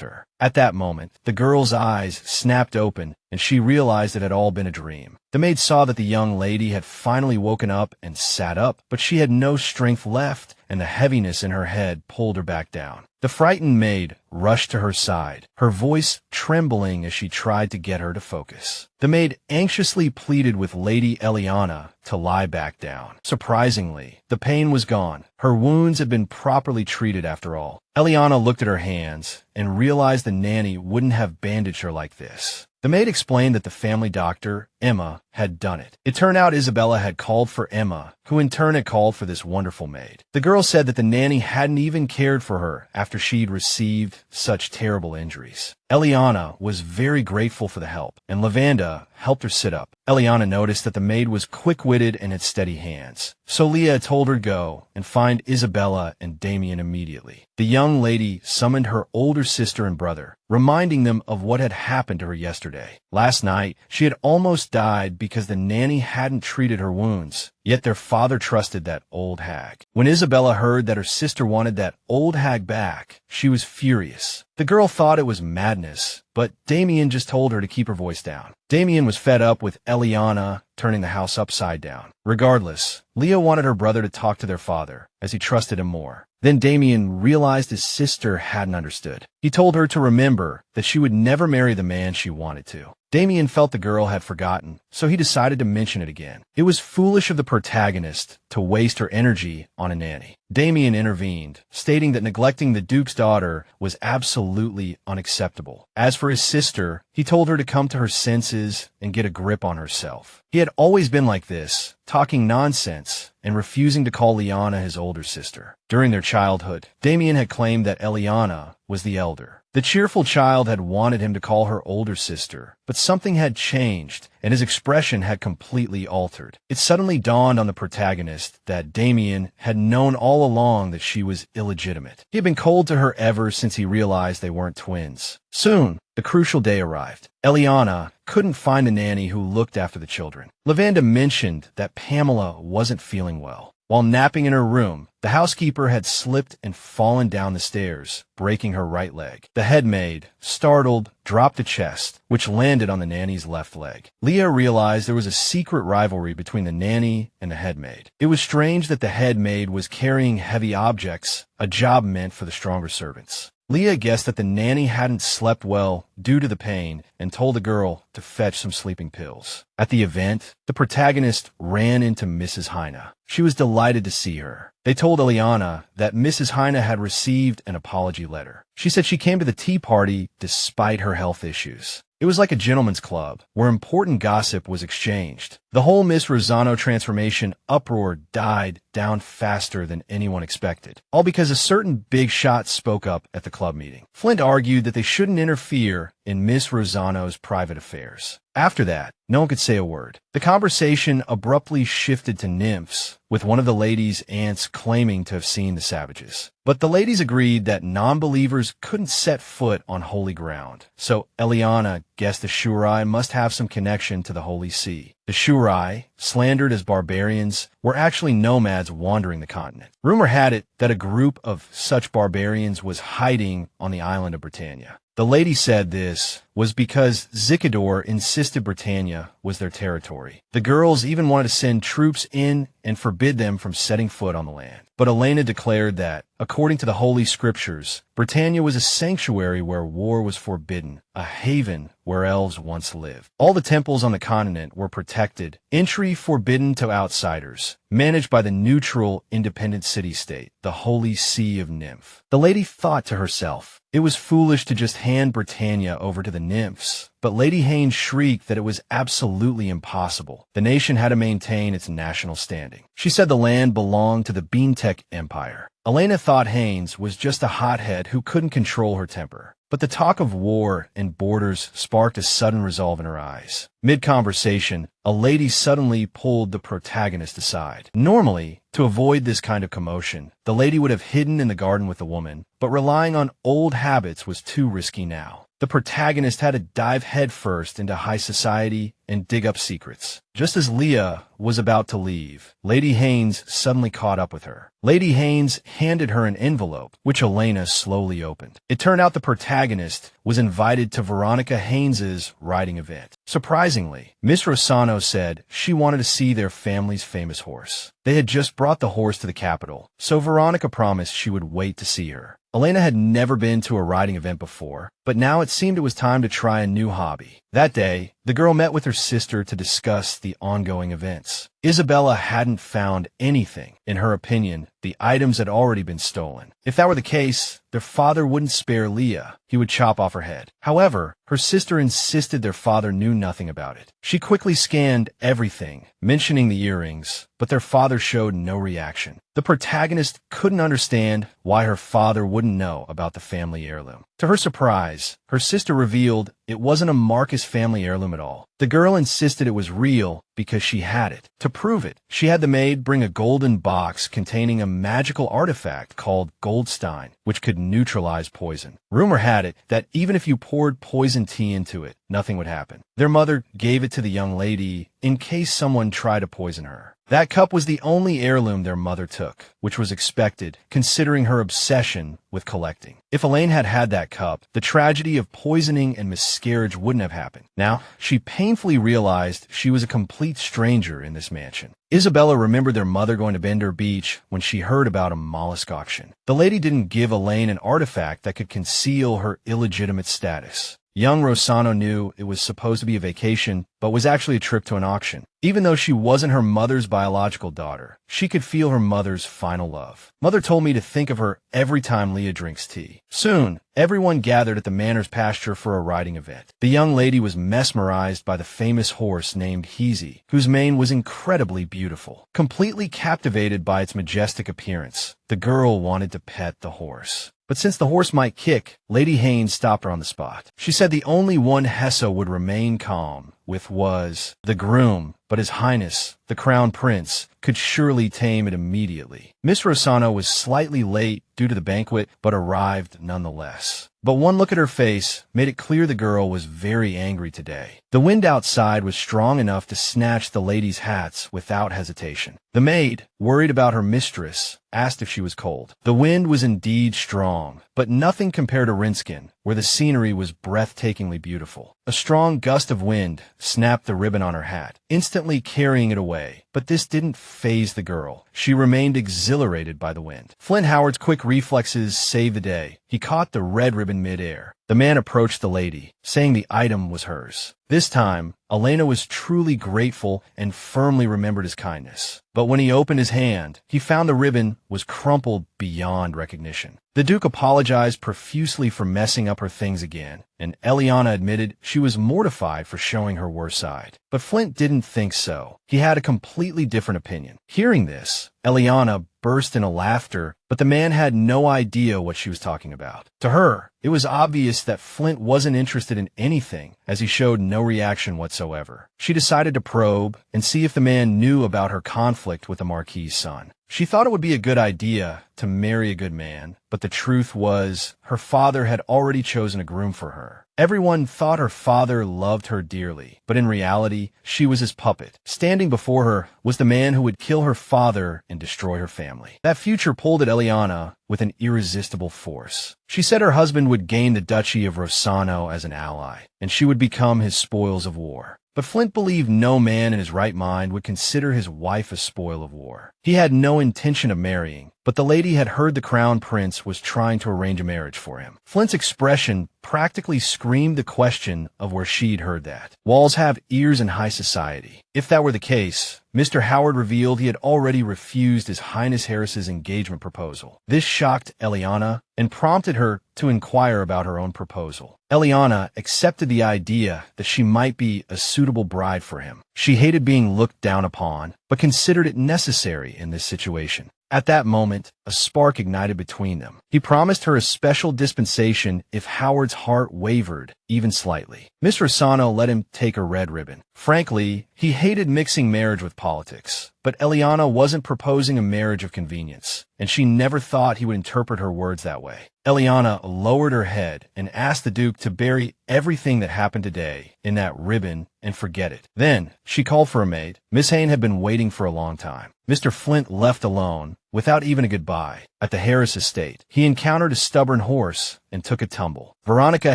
her. At that moment, the girl's eyes snapped open, and she realized it had all been a dream. The maid saw that the young lady had finally woken up and sat up, but she had no strength left, and the heaviness in her head pulled her back down. The frightened maid rushed to her side, her voice trembling as she tried to get her to focus. The maid anxiously pleaded with Lady Eliana to lie back down. Surprisingly, the pain was gone. Her wounds had been properly treated after all. Eliana looked at her hands and realized the nanny wouldn't have bandaged her like this. The maid explained that the family doctor, Emma, had done it. It turned out Isabella had called for Emma, who in turn had called for this wonderful maid. The girl said that the nanny hadn't even cared for her after she'd received such terrible injuries. Eliana was very grateful for the help, and Lavanda helped her sit up. Eliana noticed that the maid was quick-witted and had steady hands. So Leah told her to go and find Isabella and Damien immediately. The young lady summoned her older sister and brother, reminding them of what had happened to her yesterday. Last night, she had almost died because the nanny hadn't treated her wounds. Yet their father trusted that old hag. When Isabella heard that her sister wanted that old hag back, she was furious. The girl thought it was madness, but Damien just told her to keep her voice down. Damien was fed up with Eliana turning the house upside down. Regardless, Leah wanted her brother to talk to their father, as he trusted him more. Then Damien realized his sister hadn't understood. He told her to remember that she would never marry the man she wanted to. Damien felt the girl had forgotten, so he decided to mention it again. It was foolish of the protagonist to waste her energy on a nanny. Damien intervened, stating that neglecting the Duke's daughter was absolutely unacceptable. As for his sister, he told her to come to her senses and get a grip on herself. He had always been like this, talking nonsense and refusing to call Liana his older sister. During their childhood, Damien had claimed that Eliana was the elder. The cheerful child had wanted him to call her older sister, but something had changed, and his expression had completely altered. It suddenly dawned on the protagonist that Damien had known all along that she was illegitimate. He had been cold to her ever since he realized they weren't twins. Soon, the crucial day arrived. Eliana couldn't find a nanny who looked after the children. Lavanda mentioned that Pamela wasn't feeling well. While napping in her room, the housekeeper had slipped and fallen down the stairs, breaking her right leg. The head maid, startled, dropped the chest, which landed on the nanny's left leg. Leah realized there was a secret rivalry between the nanny and the head maid. It was strange that the head maid was carrying heavy objects, a job meant for the stronger servants. Leah guessed that the nanny hadn't slept well due to the pain and told the girl to fetch some sleeping pills. At the event, the protagonist ran into Mrs. Heine. She was delighted to see her. They told Eliana that Mrs. Heine had received an apology letter. She said she came to the tea party despite her health issues. It was like a gentleman's club, where important gossip was exchanged. The whole Miss Rosano transformation uproar died down faster than anyone expected, all because a certain big shot spoke up at the club meeting. Flint argued that they shouldn't interfere in Miss Rosano's private affairs. After that, no one could say a word. The conversation abruptly shifted to nymphs, with one of the ladies' aunts claiming to have seen the savages. But the ladies agreed that non-believers couldn't set foot on holy ground, so Eliana guessed the Shurai must have some connection to the Holy See. The Shurai, slandered as barbarians, were actually nomads wandering the continent. Rumor had it that a group of such barbarians was hiding on the island of Britannia. The lady said this was because Zikador insisted Britannia was their territory. The girls even wanted to send troops in and forbid them from setting foot on the land. But Elena declared that, according to the Holy Scriptures, Britannia was a sanctuary where war was forbidden, a haven where elves once lived. All the temples on the continent were protected, entry forbidden to outsiders, managed by the neutral, independent city-state, the Holy See of Nymph. The lady thought to herself, it was foolish to just hand Britannia over to the nymphs. But Lady Haynes shrieked that it was absolutely impossible. The nation had to maintain its national standing. She said the land belonged to the Beantech Empire. Elena thought Haynes was just a hothead who couldn't control her temper. But the talk of war and borders sparked a sudden resolve in her eyes. Mid-conversation, a lady suddenly pulled the protagonist aside. Normally, to avoid this kind of commotion, the lady would have hidden in the garden with the woman, but relying on old habits was too risky now. The protagonist had to dive headfirst into high society and dig up secrets. Just as Leah was about to leave, Lady Haynes suddenly caught up with her. Lady Haynes handed her an envelope, which Elena slowly opened. It turned out the protagonist was invited to Veronica Haynes's riding event. Surprisingly, Miss Rosano said she wanted to see their family's famous horse. They had just brought the horse to the capital, so Veronica promised she would wait to see her. Elena had never been to a riding event before, but now it seemed it was time to try a new hobby. That day, the girl met with her sister to discuss the ongoing events. Isabella hadn't found anything. In her opinion, the items had already been stolen. If that were the case, their father wouldn't spare Leah. He would chop off her head. However, her sister insisted their father knew nothing about it. She quickly scanned everything, mentioning the earrings, but their father showed no reaction. The protagonist couldn't understand why her father wouldn't know about the family heirloom. To her surprise, her sister revealed it wasn't a Marcus family heirloom at all. The girl insisted it was real because she had it. To prove it, she had the maid bring a golden box containing a magical artifact called Goldstein, which could neutralize poison. Rumor had it that even if you poured poison tea into it, nothing would happen. Their mother gave it to the young lady in case someone tried to poison her. That cup was the only heirloom their mother took, which was expected, considering her obsession with collecting. If Elaine had had that cup, the tragedy of poisoning and miscarriage wouldn't have happened. Now, she painfully realized she was a complete stranger in this mansion. Isabella remembered their mother going to Bender Beach when she heard about a mollusk auction. The lady didn't give Elaine an artifact that could conceal her illegitimate status. Young Rosano knew it was supposed to be a vacation, but was actually a trip to an auction. Even though she wasn't her mother's biological daughter, she could feel her mother's final love. Mother told me to think of her every time Leah drinks tea. Soon, everyone gathered at the manor's pasture for a riding event. The young lady was mesmerized by the famous horse named Heezy, whose mane was incredibly beautiful. Completely captivated by its majestic appearance, the girl wanted to pet the horse. But since the horse might kick, Lady Haynes stopped her on the spot. She said the only one Hesso would remain calm with was the groom, but His Highness, the Crown Prince, could surely tame it immediately. Miss Rosano was slightly late due to the banquet, but arrived nonetheless. But one look at her face made it clear the girl was very angry today. The wind outside was strong enough to snatch the ladies' hats without hesitation. The maid, worried about her mistress, asked if she was cold. The wind was indeed strong, but nothing compared to Rinskin, where the scenery was breathtakingly beautiful. A strong gust of wind snapped the ribbon on her hat, instantly carrying it away. But this didn't faze the girl. She remained exhilarated by the wind. Flint Howard's quick reflexes saved the day. He caught the red ribbon midair. The man approached the lady, saying the item was hers. This time, Elena was truly grateful and firmly remembered his kindness. But when he opened his hand, he found the ribbon was crumpled beyond recognition. The Duke apologized profusely for messing up her things again, and Eliana admitted she was mortified for showing her worst side. But Flint didn't think so. He had a completely different opinion. Hearing this, Eliana burst into laughter, but the man had no idea what she was talking about. To her, it was obvious that Flint wasn't interested in anything, as he showed no reaction whatsoever. She decided to probe and see if the man knew about her conflict with the Marquis's son. She thought it would be a good idea to marry a good man, but the truth was her father had already chosen a groom for her. Everyone thought her father loved her dearly, but in reality, she was his puppet. Standing before her was the man who would kill her father and destroy her family. That future pulled at Eliana with an irresistible force. She said her husband would gain the Duchy of Rossano as an ally, and she would become his spoils of war. But Flint believed no man in his right mind would consider his wife a spoil of war. He had no intention of marrying, but the lady had heard the crown prince was trying to arrange a marriage for him. Flint's expression practically screamed the question of where she'd heard that. Walls have ears in high society. If that were the case, Mr. Howard revealed he had already refused His Highness Harris's engagement proposal. This shocked Eliana and prompted her to inquire about her own proposal. Eliana accepted the idea that she might be a suitable bride for him. She hated being looked down upon, but considered it necessary in this situation. At that moment, a spark ignited between them. He promised her a special dispensation if Howard's heart wavered, even slightly. Miss Rossano let him take a red ribbon. Frankly, he hated mixing marriage with politics. But Eliana wasn't proposing a marriage of convenience, and she never thought he would interpret her words that way. Eliana lowered her head and asked the Duke to bury everything that happened today in that ribbon and forget it. Then, she called for a maid. Miss Hayne had been waiting for a long time. Mr. Flint left alone, without even a goodbye. At the Harris estate, he encountered a stubborn horse and took a tumble. Veronica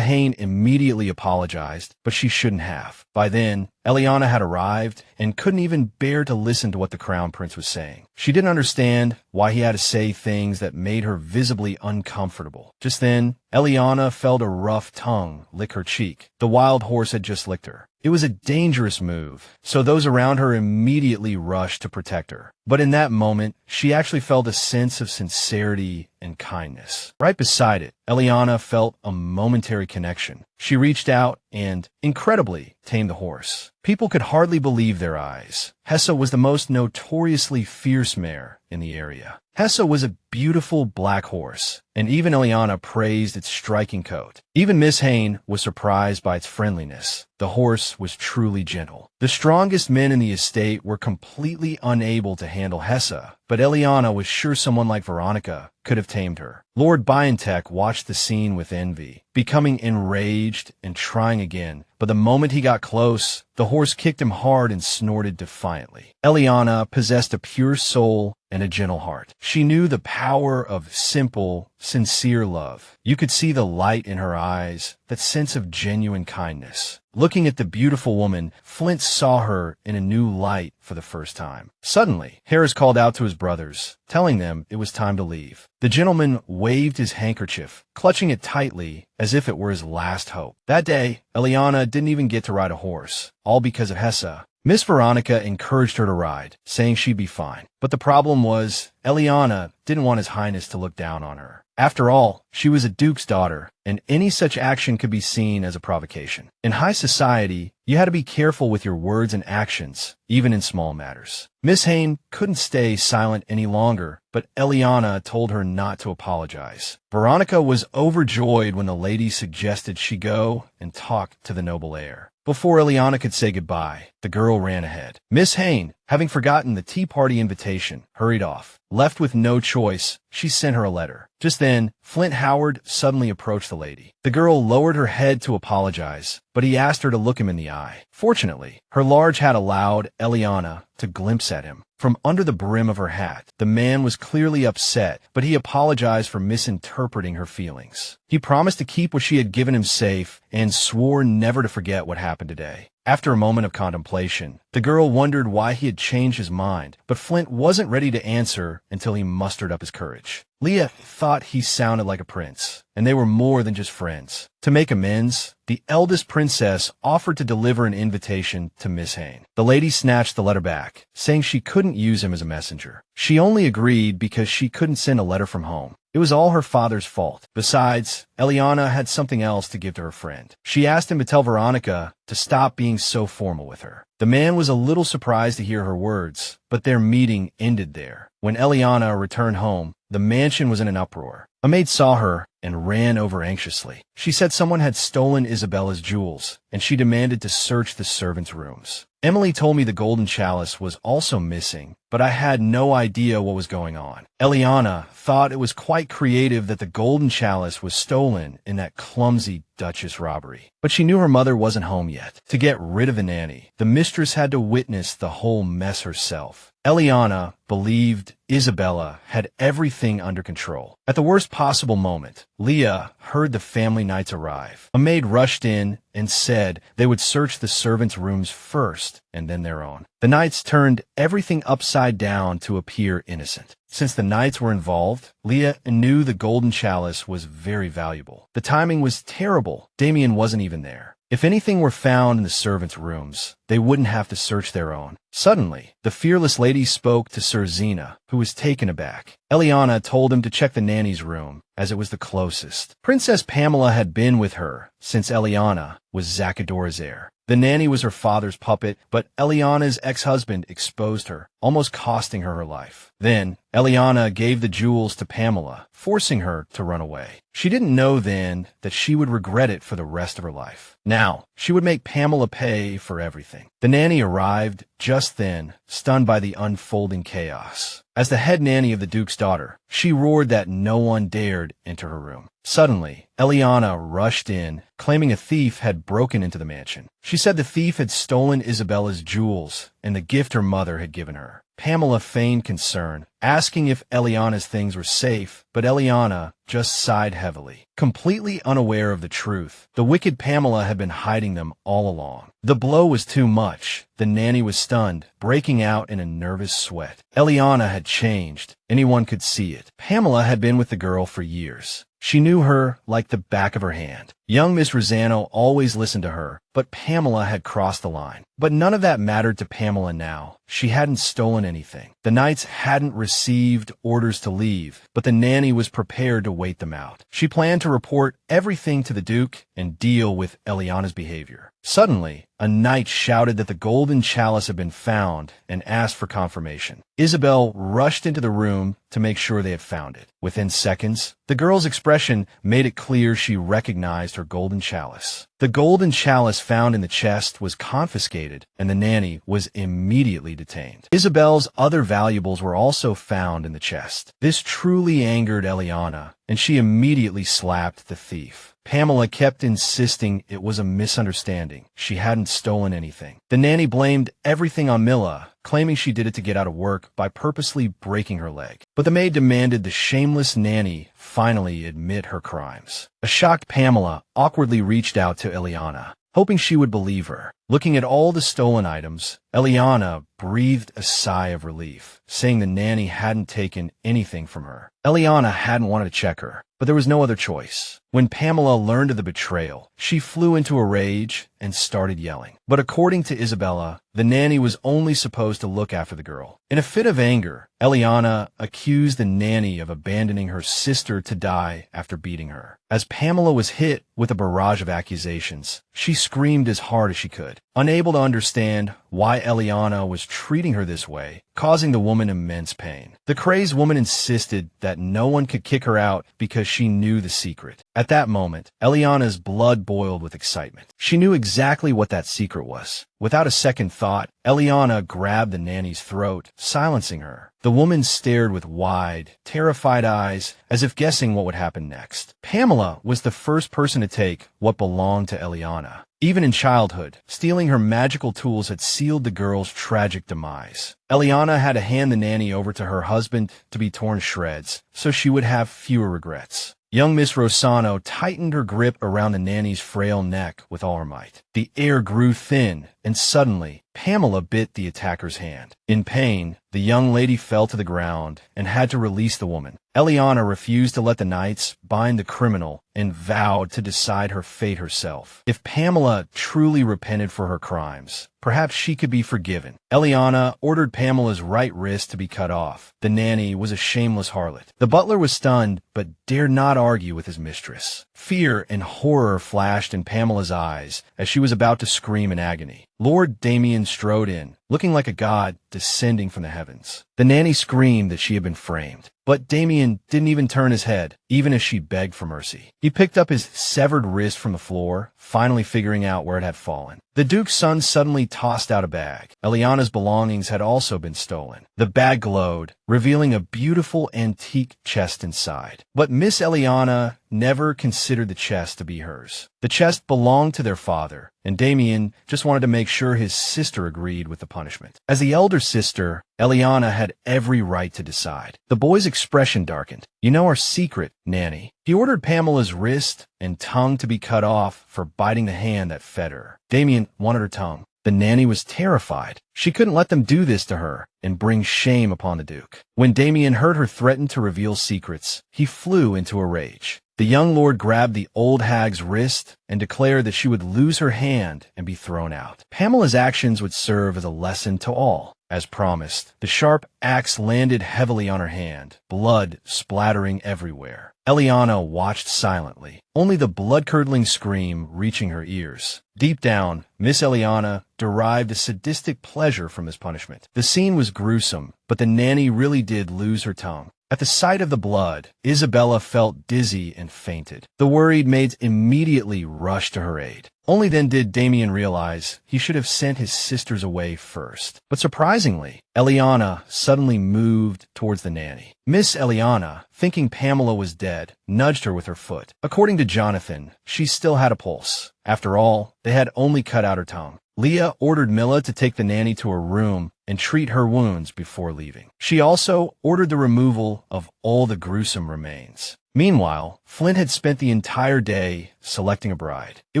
Hayne immediately apologized, but she shouldn't have. By then, Eliana had arrived and couldn't even bear to listen to what the Crown Prince was saying. She didn't understand why he had to say things that made her visibly uncomfortable. Just then, Eliana felt a rough tongue lick her cheek. The wild horse had just licked her. It was a dangerous move, so those around her immediately rushed to protect her. But in that moment, she actually felt a sense of sincerity and kindness. Right beside it, Eliana felt a momentary connection. She reached out and, incredibly, tamed the horse. People could hardly believe their eyes. Hesse was the most notoriously fierce mare in the area. Hesse was a beautiful black horse, and even Eliana praised its striking coat. Even Miss Hayne was surprised by its friendliness. The horse was truly gentle. The strongest men in the estate were completely unable to handle Hesse, but Eliana was sure someone like Veronica could have tamed her. Lord Biantech watched the scene with envy, becoming enraged and trying again. But the moment he got close, the horse kicked him hard and snorted defiantly. Eliana possessed a pure soul and a gentle heart. She knew the power of simple, sincere love. You could see the light in her eyes, that sense of genuine kindness. Looking at the beautiful woman, Flint saw her in a new light for the first time. Suddenly, Harris called out to his brothers, telling them it was time to leave. The gentleman waved his handkerchief, clutching it tightly as if it were his last hope. That day, Eliana didn't even get to ride a horse, all because of Hesse. Miss Veronica encouraged her to ride, saying she'd be fine. But the problem was, Eliana didn't want His Highness to look down on her. After all, she was a duke's daughter, and any such action could be seen as a provocation. In high society, you had to be careful with your words and actions, even in small matters. Miss Hayne couldn't stay silent any longer, but Eliana told her not to apologize. Veronica was overjoyed when the lady suggested she go and talk to the noble heir. Before Eliana could say goodbye, the girl ran ahead. Miss Hayne, having forgotten the tea party invitation, hurried off. Left with no choice, she sent her a letter. Just then, Flint Howard suddenly approached the lady. The girl lowered her head to apologize, but he asked her to look him in the eye. Fortunately, her large hat allowed Eliana to glimpse at him. From under the brim of her hat, the man was clearly upset, but he apologized for misinterpreting her feelings. He promised to keep what she had given him safe and swore never to forget what happened today. After a moment of contemplation, the girl wondered why he had changed his mind, but Flint wasn't ready to answer until he mustered up his courage. Leah thought he sounded like a prince, and they were more than just friends. To make amends, the eldest princess offered to deliver an invitation to Miss Hayne. The lady snatched the letter back, saying she couldn't use him as a messenger. She only agreed because she couldn't send a letter from home. It was all her father's fault. Besides, Eliana had something else to give to her friend. She asked him to tell Veronica to stop being so formal with her. The man was a little surprised to hear her words, but their meeting ended there. When Eliana returned home, the mansion was in an uproar. A maid saw her and ran over anxiously. She said someone had stolen Isabella's jewels, and she demanded to search the servants' rooms. Emily told me the golden chalice was also missing, but I had no idea what was going on. Eliana thought it was quite creative that the golden chalice was stolen in that clumsy Duchess robbery. But she knew her mother wasn't home yet. To get rid of the nanny, the mistress had to witness the whole mess herself. Eliana believed Isabella had everything under control. At the worst possible moment, Leah heard the family knights arrive. A maid rushed in and said they would search the servants' rooms first and then their own. The knights turned everything upside down to appear innocent. Since the knights were involved, Leah knew the golden chalice was very valuable. The timing was terrible. Damien wasn't even there. If anything were found in the servants' rooms, they wouldn't have to search their own. Suddenly, the fearless lady spoke to Sir Zena, who was taken aback. Eliana told him to check the nanny's room, as it was the closest. Princess Pamela had been with her since Eliana was Zachadora's heir. The nanny was her father's puppet, but Eliana's ex-husband exposed her, almost costing her her life. Then, Eliana gave the jewels to Pamela, forcing her to run away. She didn't know then that she would regret it for the rest of her life. Now, she would make Pamela pay for everything. The nanny arrived just then, stunned by the unfolding chaos. As the head nanny of the Duke's daughter, she roared that no one dared enter her room. Suddenly, Eliana rushed in, claiming a thief had broken into the mansion. She said the thief had stolen Isabella's jewels and the gift her mother had given her. Pamela feigned concern, asking if Eliana's things were safe, but Eliana just sighed heavily. Completely unaware of the truth, the wicked Pamela had been hiding them all along. The blow was too much. The nanny was stunned, breaking out in a nervous sweat. Eliana had changed. Anyone could see it. Pamela had been with the girl for years. She knew her like the back of her hand. Young Miss Rosano always listened to her, but Pamela had crossed the line. But none of that mattered to Pamela now. She hadn't stolen anything. The knights hadn't received orders to leave, but the nanny was prepared to wait them out. She planned to report everything to the Duke and deal with Eliana's behavior. Suddenly, a knight shouted that the golden chalice had been found and asked for confirmation. Isabel rushed into the room to make sure they had found it. Within seconds, the girl's expression made it clear she recognized her golden chalice. The golden chalice found in the chest was confiscated, and the nanny was immediately detained. Isabel's other valuables were also found in the chest. This truly angered Eliana, and she immediately slapped the thief. Pamela kept insisting it was a misunderstanding. She hadn't stolen anything. The nanny blamed everything on Mila, claiming she did it to get out of work by purposely breaking her leg. But the maid demanded the shameless nanny finally admit her crimes. A shocked Pamela awkwardly reached out to Eliana, hoping she would believe her. Looking at all the stolen items, Eliana breathed a sigh of relief, saying the nanny hadn't taken anything from her. Eliana hadn't wanted to check her, but there was no other choice. When Pamela learned of the betrayal, she flew into a rage and started yelling. But according to Isabella, the nanny was only supposed to look after the girl. In a fit of anger, Eliana accused the nanny of abandoning her sister to die after beating her. As Pamela was hit with a barrage of accusations, she screamed as hard as she could, unable to understand why Eliana was treating her this way, causing the woman immense pain. The crazed woman insisted that no one could kick her out because she knew the secret. At that moment, Eliana's blood boiled with excitement. She knew exactly what that secret was. Without a second thought, Eliana grabbed the nanny's throat, silencing her. The woman stared with wide, terrified eyes, as if guessing what would happen next. Pamela was the first person to take what belonged to Eliana. Even in childhood, stealing her magical tools had sealed the girl's tragic demise. Eliana had to hand the nanny over to her husband to be torn to shreds, so she would have fewer regrets. Young Miss Rossano tightened her grip around the nanny's frail neck with all her might. The air grew thin, and suddenly, Pamela bit the attacker's hand. In pain, the young lady fell to the ground and had to release the woman. Eliana refused to let the knights bind the criminal and vowed to decide her fate herself. If Pamela truly repented for her crimes, perhaps she could be forgiven. Eliana ordered Pamela's right wrist to be cut off. The nanny was a shameless harlot. The butler was stunned, but dared not argue with his mistress. Fear and horror flashed in Pamela's eyes as she was about to scream in agony. Lord Damien strode in, looking like a god descending from the heavens. The nanny screamed that she had been framed, but Damien didn't even turn his head, even as she begged for mercy. He picked up his severed wrist from the floor, finally figuring out where it had fallen. The Duke's son suddenly tossed out a bag. Eliana's belongings had also been stolen. The bag glowed, revealing a beautiful antique chest inside. But Miss Eliana never considered the chest to be hers. The chest belonged to their father, and Damien just wanted to make sure his sister agreed with the punishment. As the elder sister, Eliana had every right to decide. The boy's expression darkened. "You know our secret, Nanny." He ordered Pamela's wrist and tongue to be cut off for biting the hand that fed her. Damien wanted her tongue. The nanny was terrified. She couldn't let them do this to her and bring shame upon the Duke. When Damien heard her threaten to reveal secrets, he flew into a rage. The young lord grabbed the old hag's wrist and declared that she would lose her hand and be thrown out. Pamela's actions would serve as a lesson to all. As promised, the sharp axe landed heavily on her hand, blood splattering everywhere. Eliana watched silently, only the blood-curdling scream reaching her ears. Deep down, Miss Eliana derived a sadistic pleasure from this punishment. The scene was gruesome, but the nanny really did lose her tongue. At the sight of the blood, Isabella felt dizzy and fainted. The worried maids immediately rushed to her aid. Only then did Damien realize he should have sent his sisters away first. But surprisingly, Eliana suddenly moved towards the nanny. Miss Eliana, thinking Pamela was dead, nudged her with her foot. According to Jonathan, she still had a pulse. After all, they had only cut out her tongue. Leah ordered Milla to take the nanny to her room and treat her wounds before leaving. She also ordered the removal of all the gruesome remains. Meanwhile, Flint had spent the entire day selecting a bride. It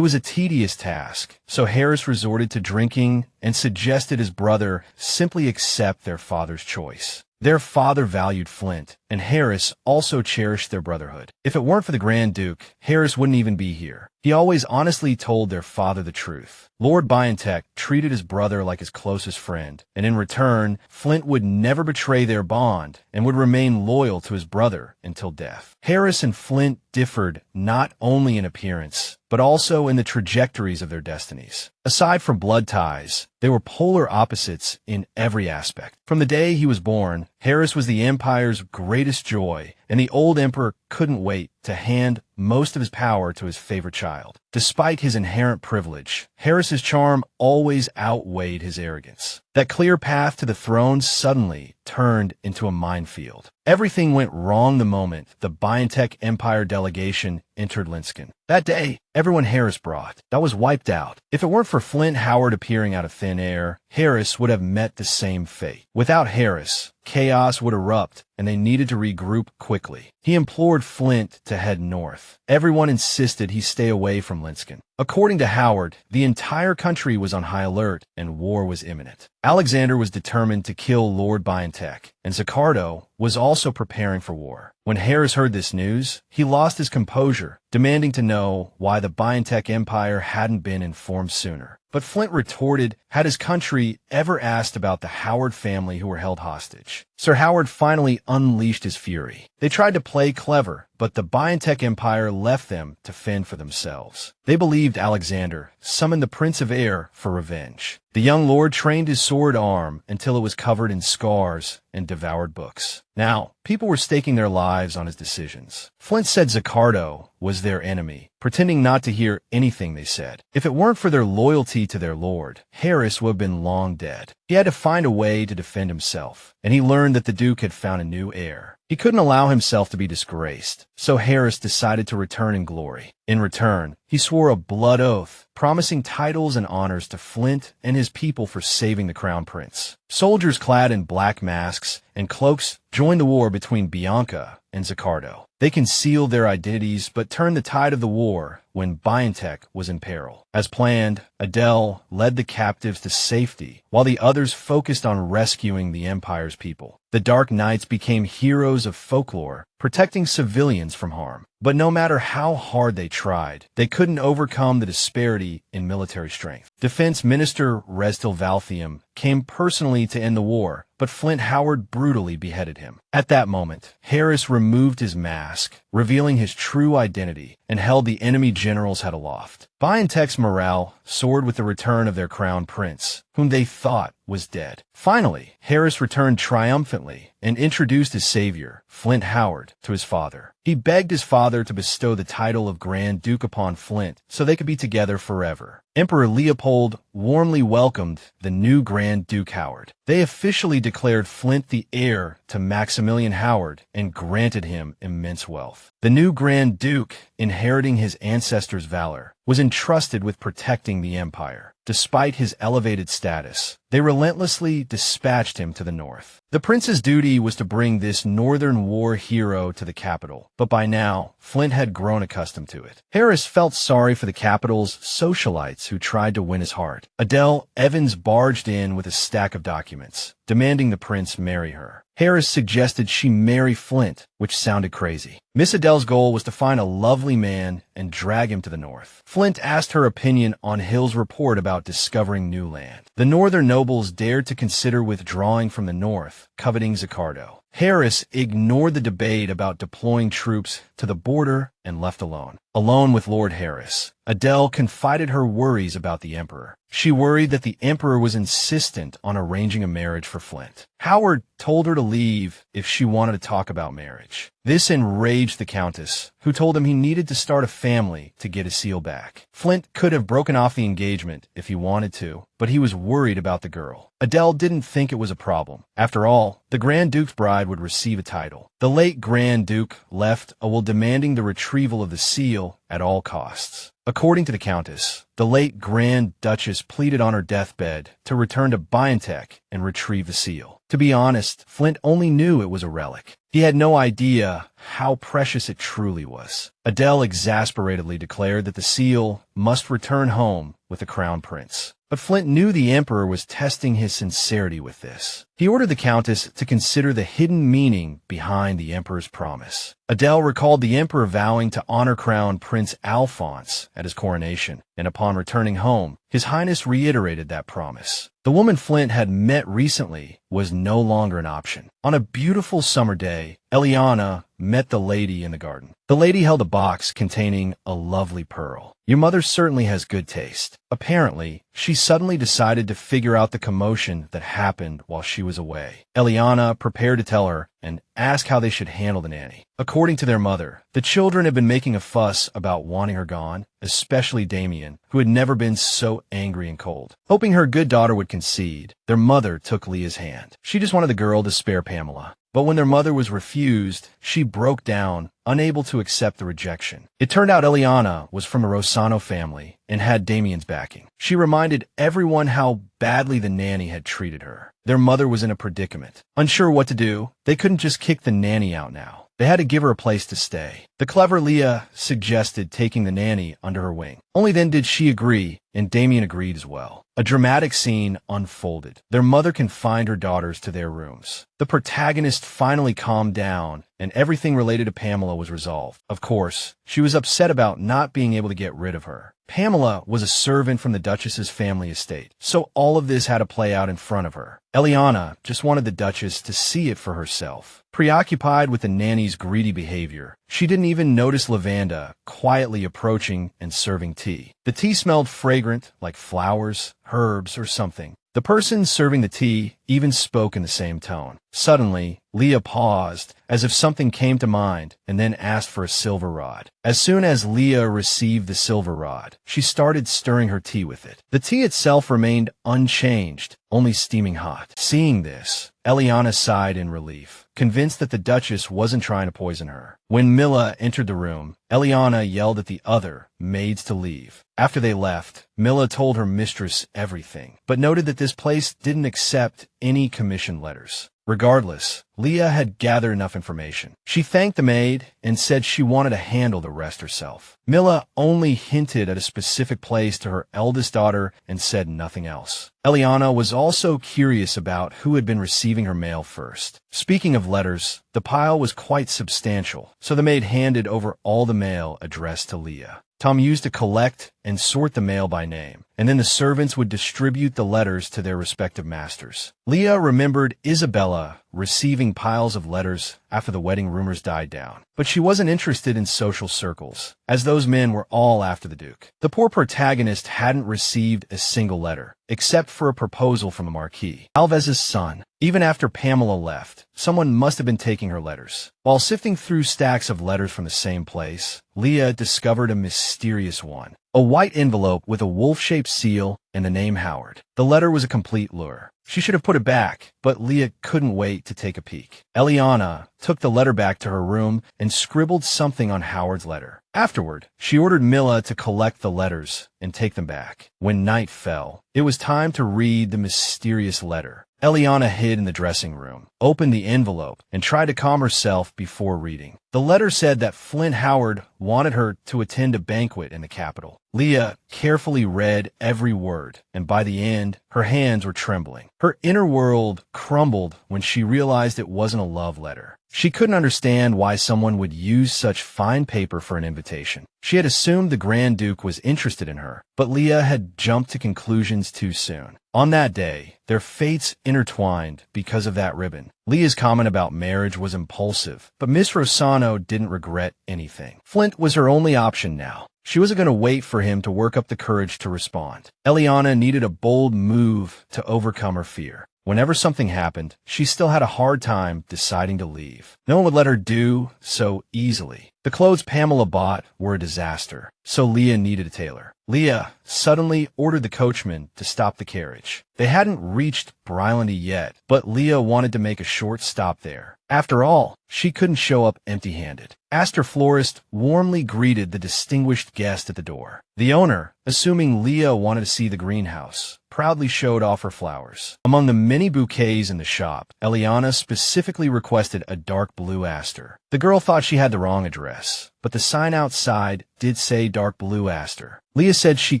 was a tedious task, so Harris resorted to drinking and suggested his brother simply accept their father's choice. Their father valued Flint, and Harris also cherished their brotherhood. If it weren't for the Grand Duke, Harris wouldn't even be here. He always honestly told their father the truth. Lord Biotech treated his brother like his closest friend, and in return, Flint would never betray their bond and would remain loyal to his brother until death. Harris and Flint differed not only in appearance, but also in the trajectories of their destinies. Aside from blood ties, they were polar opposites in every aspect. From the day he was born, Harris was the Empire's greatest joy, and the old emperor couldn't wait to hand most of his power to his favorite child. Despite his inherent privilege, Harris's charm always outweighed his arrogance. That clear path to the throne suddenly turned into a minefield. Everything went wrong the moment the Biotech Empire delegation entered Linskin. That day, everyone Harris brought, that was wiped out. If it weren't for Flint Howard appearing out of thin air, Harris would have met the same fate. Without Harris, chaos would erupt, and they needed to regroup quickly. He implored Flint to head north. Everyone insisted he stay away from Linskin. According to Howard, the entire country was on high alert, and war was imminent. Alexander was determined to kill Lord Biotech, and Zaccardo was also preparing for war. When Harris heard this news, he lost his composure, demanding to know why the Biotech Empire hadn't been informed sooner. But Flint retorted, had his country ever asked about the Howard family who were held hostage? Sir Howard finally unleashed his fury. They tried to play clever, but the Biotech Empire left them to fend for themselves. They believed Alexander summoned the Prince of Air for revenge. The young lord trained his sword arm until it was covered in scars and devoured books. Now, people were staking their lives on his decisions. Flint said Zaccardo was their enemy, pretending not to hear anything they said. If it weren't for their loyalty to their lord, Harris would have been long dead. He had to find a way to defend himself, and he learned that the Duke had found a new heir. He couldn't allow himself to be disgraced, so Harris decided to return in glory. In return, he swore a blood oath, promising titles and honors to Flint and his people for saving the crown prince. Soldiers clad in black masks and cloaks joined the war between Bianca and Zaccardo. They concealed their identities but turned the tide of the war when Biantech was in peril. As planned, Adele led the captives to safety while the others focused on rescuing the Empire's people. The Dark Knights became heroes of folklore, protecting civilians from harm. But no matter how hard they tried, they couldn't overcome the disparity in military strength. Defense Minister Restil Valthium came personally to end the war, but Flint Howard brutally beheaded him. At that moment, Harris removed his mask, revealing his true identity, and held the enemy generals at aloft. Biantech's morale soared with the return of their crown prince, whom they thought was dead. Finally, Harris returned triumphantly and introduced his savior, Flint Howard, to his father. He begged his father to bestow the title of Grand Duke upon Flint so they could be together forever. Emperor Leopold warmly welcomed the new Grand Duke Howard. They officially declared Flint the heir to Maximilian Howard and granted him immense wealth. The new Grand Duke, inheriting his ancestors' valor, was entrusted with protecting the empire. Despite his elevated status, they relentlessly dispatched him to the north. The prince's duty was to bring this northern war hero to the capital, but by now, Flint had grown accustomed to it. Harris felt sorry for the capital's socialites who tried to win his heart. Adele Evans barged in with a stack of documents, demanding the prince marry her. Harris suggested she marry Flint, which sounded crazy. Miss Adele's goal was to find a lovely man and drag him to the north. Flint asked her opinion on Hill's report about discovering new land. The northern nobles dared to consider withdrawing from the north, coveting Zaccardo. Harris ignored the debate about deploying troops to the border and left alone. Alone with Lord Harris, Adele confided her worries about the emperor. She worried that the emperor was insistent on arranging a marriage for Flint. Howard told her to leave if she wanted to talk about marriage. This enraged the countess, who told him he needed to start a family to get his seal back. Flint could have broken off the engagement if he wanted to, but he was worried about the girl. Adele didn't think it was a problem. After all, the Grand Duke's bride would receive a title. The late Grand Duke left a will demanding the retrieval of the seal at all costs. According to the Countess, the late Grand Duchess pleaded on her deathbed to return to Biantech and retrieve the seal. To be honest, Flint only knew it was a relic. He had no idea how precious it truly was. Adele exasperatedly declared that the seal must return home with the crown prince. But Flint knew the emperor was testing his sincerity with this. He ordered the countess to consider the hidden meaning behind the emperor's promise. Adele recalled the emperor vowing to honor Crown Prince Alphonse at his coronation, and upon returning home, His Highness reiterated that promise. The woman Flint had met recently was no longer an option. On a beautiful summer day, Eliana met the lady in the garden. The lady held a box containing a lovely pearl. Your mother certainly has good taste. Apparently, she suddenly decided to figure out the commotion that happened while she was away. Eliana prepared to tell her and ask how they should handle the nanny. According to their mother, the children had been making a fuss about wanting her gone, especially Damien, who had never been so angry and cold. Hoping her good daughter would concede, their mother took Leah's hand. She just wanted the girl to spare Pamela. But when their mother was refused, she broke down, unable to accept the rejection. It turned out Eliana was from a Rossano family and had Damien's backing. She reminded everyone how badly the nanny had treated her. Their mother was in a predicament. Unsure what to do, they couldn't just kick the nanny out now. They had to give her a place to stay. The clever Leah suggested taking the nanny under her wing. Only then did she agree, and Damien agreed as well. A dramatic scene unfolded. Their mother confined her daughters to their rooms. The protagonist finally calmed down, and everything related to Pamela was resolved. Of course, she was upset about not being able to get rid of her. Pamela was a servant from the Duchess's family estate, so all of this had to play out in front of her. Eliana just wanted the Duchess to see it for herself. Preoccupied with the nanny's greedy behavior, she didn't even notice Lavanda quietly approaching and serving tea. The tea smelled fragrant, like flowers, herbs, or something. The person serving the tea even spoke in the same tone. Suddenly, Leah paused, as if something came to mind, and then asked for a silver rod. As soon as Leah received the silver rod, she started stirring her tea with it. The tea itself remained unchanged, only steaming hot. Seeing this, Eliana sighed in relief, convinced that the Duchess wasn't trying to poison her. When Milla entered the room, Eliana yelled at the other maids to leave. After they left, Milla told her mistress everything, but noted that this place didn't accept any commission letters. Regardless, Leah had gathered enough information. She thanked the maid and said she wanted to handle the rest herself. Milla only hinted at a specific place to her eldest daughter and said nothing else. Eliana was also curious about who had been receiving her mail first. Speaking of letters, the pile was quite substantial, so the maid handed over all the mail addressed to Leah. Tom used to collect and sort the mail by name, and then the servants would distribute the letters to their respective masters. Leah remembered Isabella receiving piles of letters after the wedding rumors died down, but she wasn't interested in social circles, as those men were all after the Duke. The poor protagonist hadn't received a single letter, except for a proposal from the Marquis, Alves's son. Even after Pamela left, someone must have been taking her letters. While sifting through stacks of letters from the same place, Leah discovered a mysterious one. A white envelope with a wolf-shaped seal and the name Howard. The letter was a complete lure. She should have put it back, but Leah couldn't wait to take a peek. Eliana took the letter back to her room and scribbled something on Howard's letter. Afterward, she ordered Milla to collect the letters and take them back. When night fell, it was time to read the mysterious letter. Eliana hid in the dressing room, opened the envelope, and tried to calm herself before reading. The letter said that Flint Howard wanted her to attend a banquet in the capital. Leah carefully read every word, and by the end, her hands were trembling. Her inner world crumbled when she realized it wasn't a love letter. She couldn't understand why someone would use such fine paper for an invitation. She had assumed the Grand Duke was interested in her, but Leah had jumped to conclusions too soon. On that day, their fates intertwined because of that ribbon. Leah's comment about marriage was impulsive, but Miss Rossano didn't regret anything. Flint was her only option now. She wasn't going to wait for him to work up the courage to respond. Eliana needed a bold move to overcome her fear. Whenever something happened, she still had a hard time deciding to leave. No one would let her do so easily. The clothes Pamela bought were a disaster, so Leah needed a tailor. Leah suddenly ordered the coachman to stop the carriage. They hadn't reached Brylandy yet, but Leah wanted to make a short stop there. After all, she couldn't show up empty-handed. Astor Florist warmly greeted the distinguished guest at the door. The owner, assuming Leah wanted to see the greenhouse, proudly showed off her flowers. Among the many bouquets in the shop, Eliana specifically requested a dark blue aster. The girl thought she had the wrong address, but the sign outside did say dark blue aster. Leah said she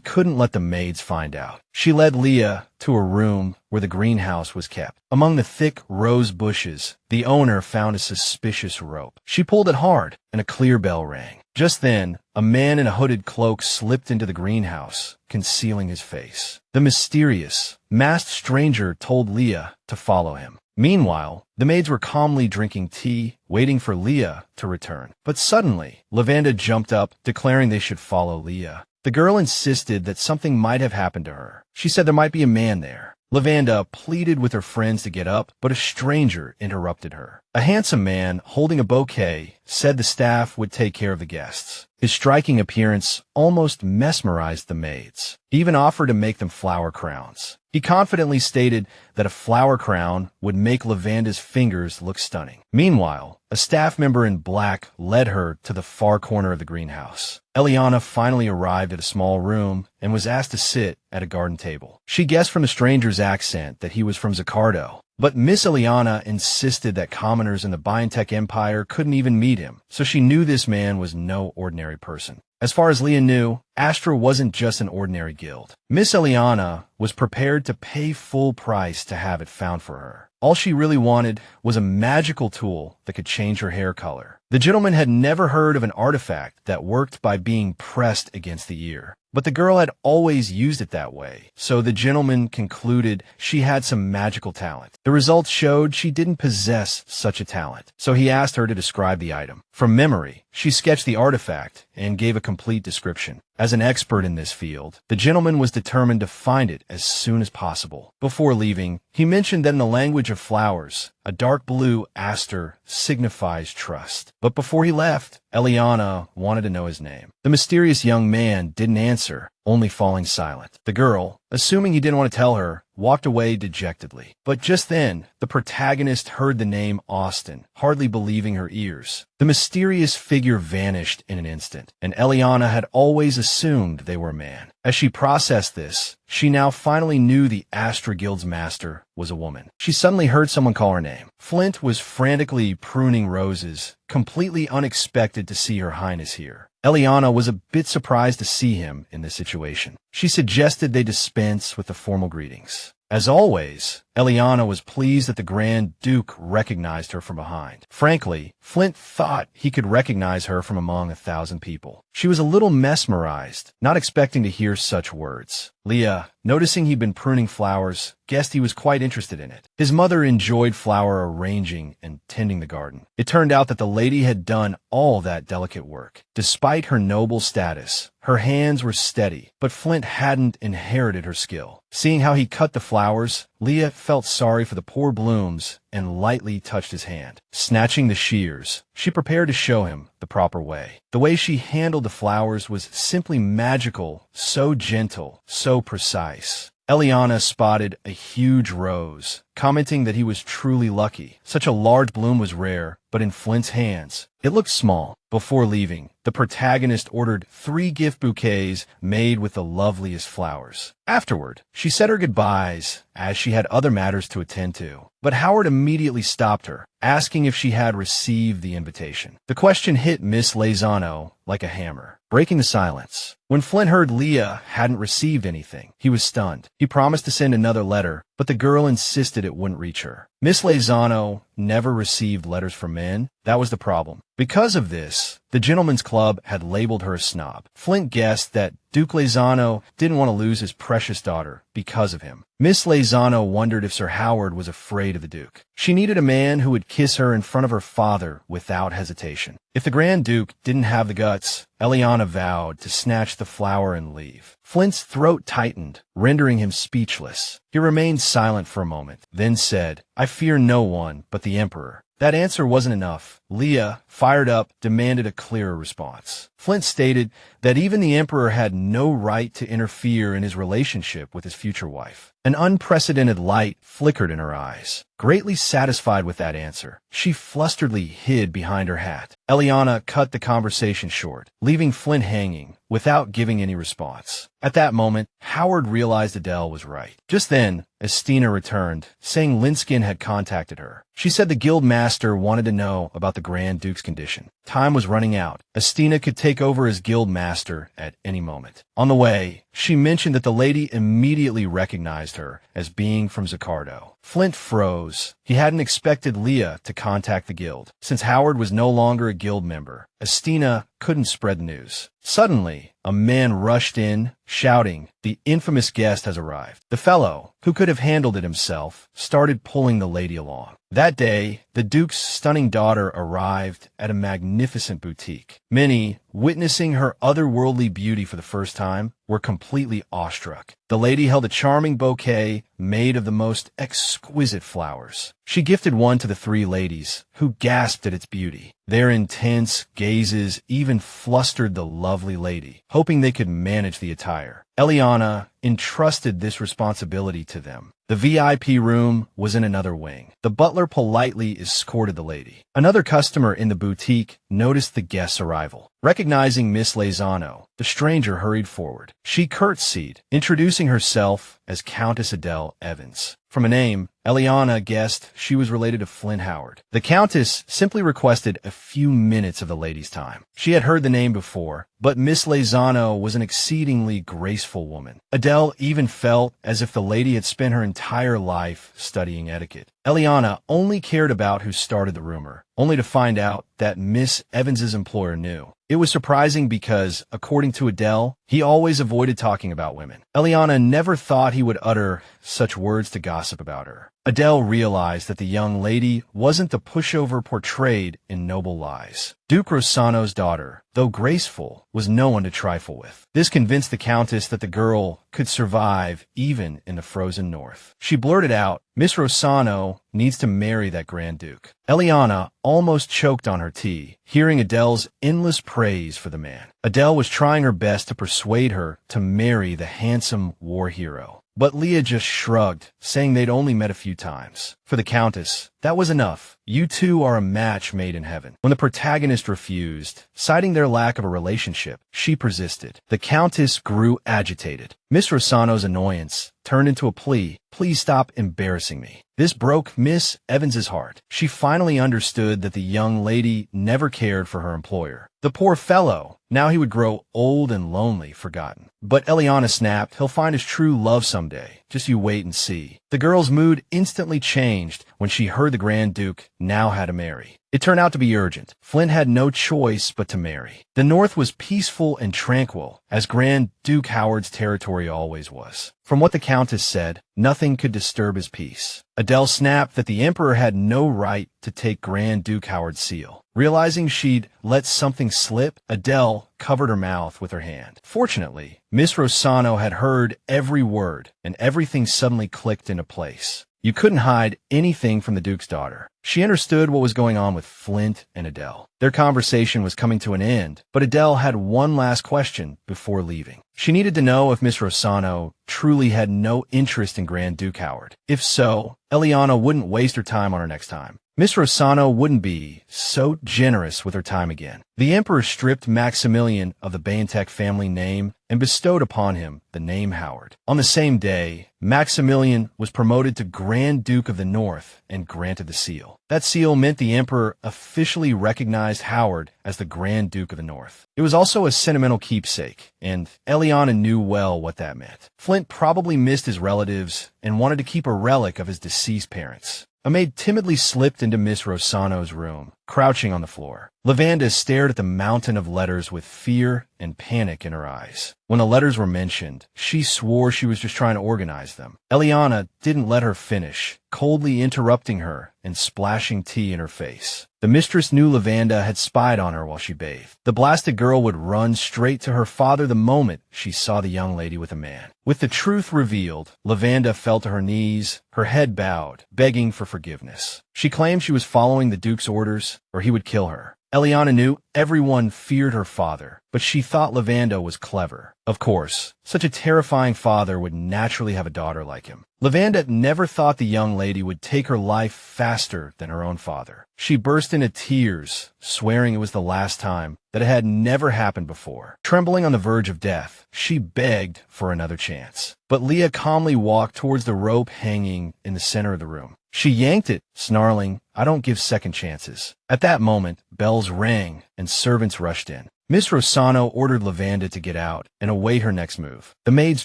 couldn't let the maids find out. She led Leah to a room where the greenhouse was kept. Among the thick rose bushes, the owner found a suspicious rope. She pulled it hard, and a clear bell rang. Just then, a man in a hooded cloak slipped into the greenhouse, concealing his face. The mysterious, masked stranger told Leah to follow him. Meanwhile, the maids were calmly drinking tea, waiting for Leah to return. But suddenly, Lavanda jumped up, declaring they should follow Leah. The girl insisted that something might have happened to her. She said there might be a man there. Lavanda pleaded with her friends to get up, but a stranger interrupted her. A handsome man, holding a bouquet, said the staff would take care of the guests. His striking appearance almost mesmerized the maids. He even offered to make them flower crowns. He confidently stated that a flower crown would make Lavanda's fingers look stunning. Meanwhile, a staff member in black led her to the far corner of the greenhouse. Eliana finally arrived at a small room and was asked to sit at a garden table. She guessed from the stranger's accent that he was from Zaccardo, but Miss Eliana insisted that commoners in the Biotech Empire couldn't even meet him, so she knew this man was no ordinary person. As far as Leah knew, Astra wasn't just an ordinary guild. Miss Eliana was prepared to pay full price to have it found for her. All she really wanted was a magical tool that could change her hair color. The gentleman had never heard of an artifact that worked by being pressed against the ear, but the girl had always used it that way, so the gentleman concluded she had some magical talent. The results showed she didn't possess such a talent, so he asked her to describe the item. From memory, she sketched the artifact and gave a complete description. As an expert in this field, the gentleman was determined to find it as soon as possible. Before leaving, he mentioned that in the language of flowers, a dark blue aster signifies trust. But before he left, Eliana wanted to know his name. The mysterious young man didn't answer, only falling silent. The girl, assuming he didn't want to tell her, walked away dejectedly. But just then, the protagonist heard the name Austin, hardly believing her ears. The mysterious figure vanished in an instant, and Eliana had always assumed they were a man. As she processed this, she now finally knew the Astra Guild's master was a woman. She suddenly heard someone call her name. Flint was frantically pruning roses, completely unexpected to see Her Highness here. Eliana was a bit surprised to see him in this situation. She suggested they dispense with the formal greetings. As always, Eliana was pleased that the Grand Duke recognized her from behind. Frankly, Flint thought he could recognize her from among 1,000 people. She was a little mesmerized, not expecting to hear such words. Leah, noticing he'd been pruning flowers, guessed he was quite interested in it. His mother enjoyed flower arranging and tending the garden. It turned out that the lady had done all that delicate work. Despite her noble status, her hands were steady, but Flint hadn't inherited her skill. Seeing how he cut the flowers, Leah felt sorry for the poor blooms and lightly touched his hand. Snatching the shears, she prepared to show him the proper way. The way she handled the flowers was simply magical, so gentle, so precise. Eliana spotted a huge rose, commenting that he was truly lucky. Such a large bloom was rare, but in Flint's hands, it looked small. Before leaving, the protagonist ordered 3 gift bouquets made with the loveliest flowers. Afterward, she said her goodbyes, as she had other matters to attend to. But Howard immediately stopped her, asking if she had received the invitation. The question hit Miss Lezano like a hammer, breaking the silence. When Flint heard Leah hadn't received anything, he was stunned. He promised to send another letter, but the girl insisted it wouldn't reach her. Miss Lezano never received letters from men. That was the problem. Because of this, the Gentlemen's Club had labeled her a snob. Flint guessed that Duke Lezano didn't want to lose his precious daughter because of him. Miss Lezano wondered if Sir Howard was afraid of the Duke. She needed a man who would kiss her in front of her father without hesitation. If the Grand Duke didn't have the guts, Eliana vowed to snatch the flower and leave. Flint's throat tightened, rendering him speechless. He remained silent for a moment, then said, "I fear no one but the Emperor." That answer wasn't enough. Leah, fired up, demanded a clearer response. Flint stated that even the Emperor had no right to interfere in his relationship with his future wife. An unprecedented light flickered in her eyes. Greatly satisfied with that answer, she flusteredly hid behind her hat. Eliana cut the conversation short, leaving Flint hanging without giving any response. At that moment, Howard realized Adele was right. Just then, Estina returned, saying Linskin had contacted her. She said the guild master wanted to know about the Grand Duke's condition. Time was running out. Estina could take over as guild master at any moment. On the way, she mentioned that the lady immediately recognized her as being from Zaccardo. Flint froze. He hadn't expected Leah to contact the guild. Since Howard was no longer a guild member, Estina couldn't spread the news. Suddenly, a man rushed in, shouting, "The infamous guest has arrived." The fellow, who could have handled it himself, started pulling the lady along. That day, the Duke's stunning daughter arrived at a magnificent boutique. Many, witnessing her otherworldly beauty for the first time, were completely awestruck. The lady held a charming bouquet made of the most exquisite flowers. She gifted one to the 3 ladies, who gasped at its beauty. Their intense gazes even flustered the lovely lady, hoping they could manage the attire. Eliana entrusted this responsibility to them. The VIP room was in another wing. The butler politely escorted the lady. Another customer in the boutique noticed the guest's arrival. Recognizing Miss Lezano, the stranger hurried forward. She curtsied, introducing herself as Countess Adele Evans. From a name, Eliana guessed she was related to Flint Howard. The Countess simply requested a few minutes of the lady's time. She had heard the name before, but Miss Lezano was an exceedingly graceful woman. Adele even felt as if the lady had spent her entire life studying etiquette. Eliana only cared about who started the rumor, only to find out that Miss Evans's employer knew. It was surprising because, according to Adele, he always avoided talking about women. Eliana never thought he would utter such words to gossip about her. Adele realized that the young lady wasn't the pushover portrayed in Noble Lies. Duke Rossano's daughter, though graceful, was no one to trifle with. This convinced the Countess that the girl could survive even in the frozen north. She blurted out, "Miss Rossano needs to marry that Grand Duke." Eliana almost choked on her tea, hearing Adele's endless praise for the man. Adele was trying her best to persuade her to marry the handsome war hero. But Leah just shrugged, saying they'd only met a few times. For the Countess, that was enough. You two are a match made in heaven. When the protagonist refused, citing their lack of a relationship, she persisted. The Countess grew agitated. Miss Rossano's annoyance turned into a plea. "Please stop embarrassing me." This broke Miss Evans's heart. She finally understood that the young lady never cared for her employer. The poor fellow. Now he would grow old and lonely, forgotten. But Eliana snapped, "He'll find his true love someday. Just you wait and see." The girl's mood instantly changed when she heard the Grand Duke now had to marry. It turned out to be urgent. Flint had no choice but to marry. The North was peaceful and tranquil, as Grand Duke Howard's territory always was. From what the Countess said, nothing could disturb his peace. Adele snapped that the Emperor had no right to take Grand Duke Howard's seal. Realizing she'd let something slip, Adele covered her mouth with her hand. Fortunately, Miss Rossano had heard every word, and everything suddenly clicked into place. You couldn't hide anything from the Duke's daughter. She understood what was going on with Flint and Adele. Their conversation was coming to an end, but Adele had one last question before leaving. She needed to know if Miss Rossano truly had no interest in Grand Duke Howard. If so, Eliana wouldn't waste her time on her next time. Miss Rossano wouldn't be so generous with her time again. The Emperor stripped Maximilian of the Bayentek family name and bestowed upon him the name Howard. On the same day, Maximilian was promoted to Grand Duke of the North and granted the seal. That seal meant the Emperor officially recognized Howard as the Grand Duke of the North. It was also a sentimental keepsake, and Eliana knew well what that meant. Flint probably missed his relatives and wanted to keep a relic of his deceased parents. A maid timidly slipped into Miss Rossano's room, crouching on the floor. Lavanda stared at the mountain of letters with fear and panic in her eyes. When the letters were mentioned, she swore she was just trying to organize them. Eliana didn't let her finish, coldly interrupting her and splashing tea in her face. The mistress knew Lavanda had spied on her while she bathed. The blasted girl would run straight to her father the moment she saw the young lady with a man. With the truth revealed, Lavanda fell to her knees, her head bowed, begging for forgiveness. She claimed she was following the Duke's orders, or he would kill her. Eliana knew everyone feared her father, but she thought Lavanda was clever. Of course, such a terrifying father would naturally have a daughter like him. Lavanda never thought the young lady would take her life faster than her own father. She burst into tears, swearing it was the last time, that it had never happened before. Trembling on the verge of death, she begged for another chance. But Leah calmly walked towards the rope hanging in the center of the room. She yanked it, snarling, "I don't give second chances." At that moment, bells rang and servants rushed in. Miss Rossano ordered Lavanda to get out and await her next move. The maids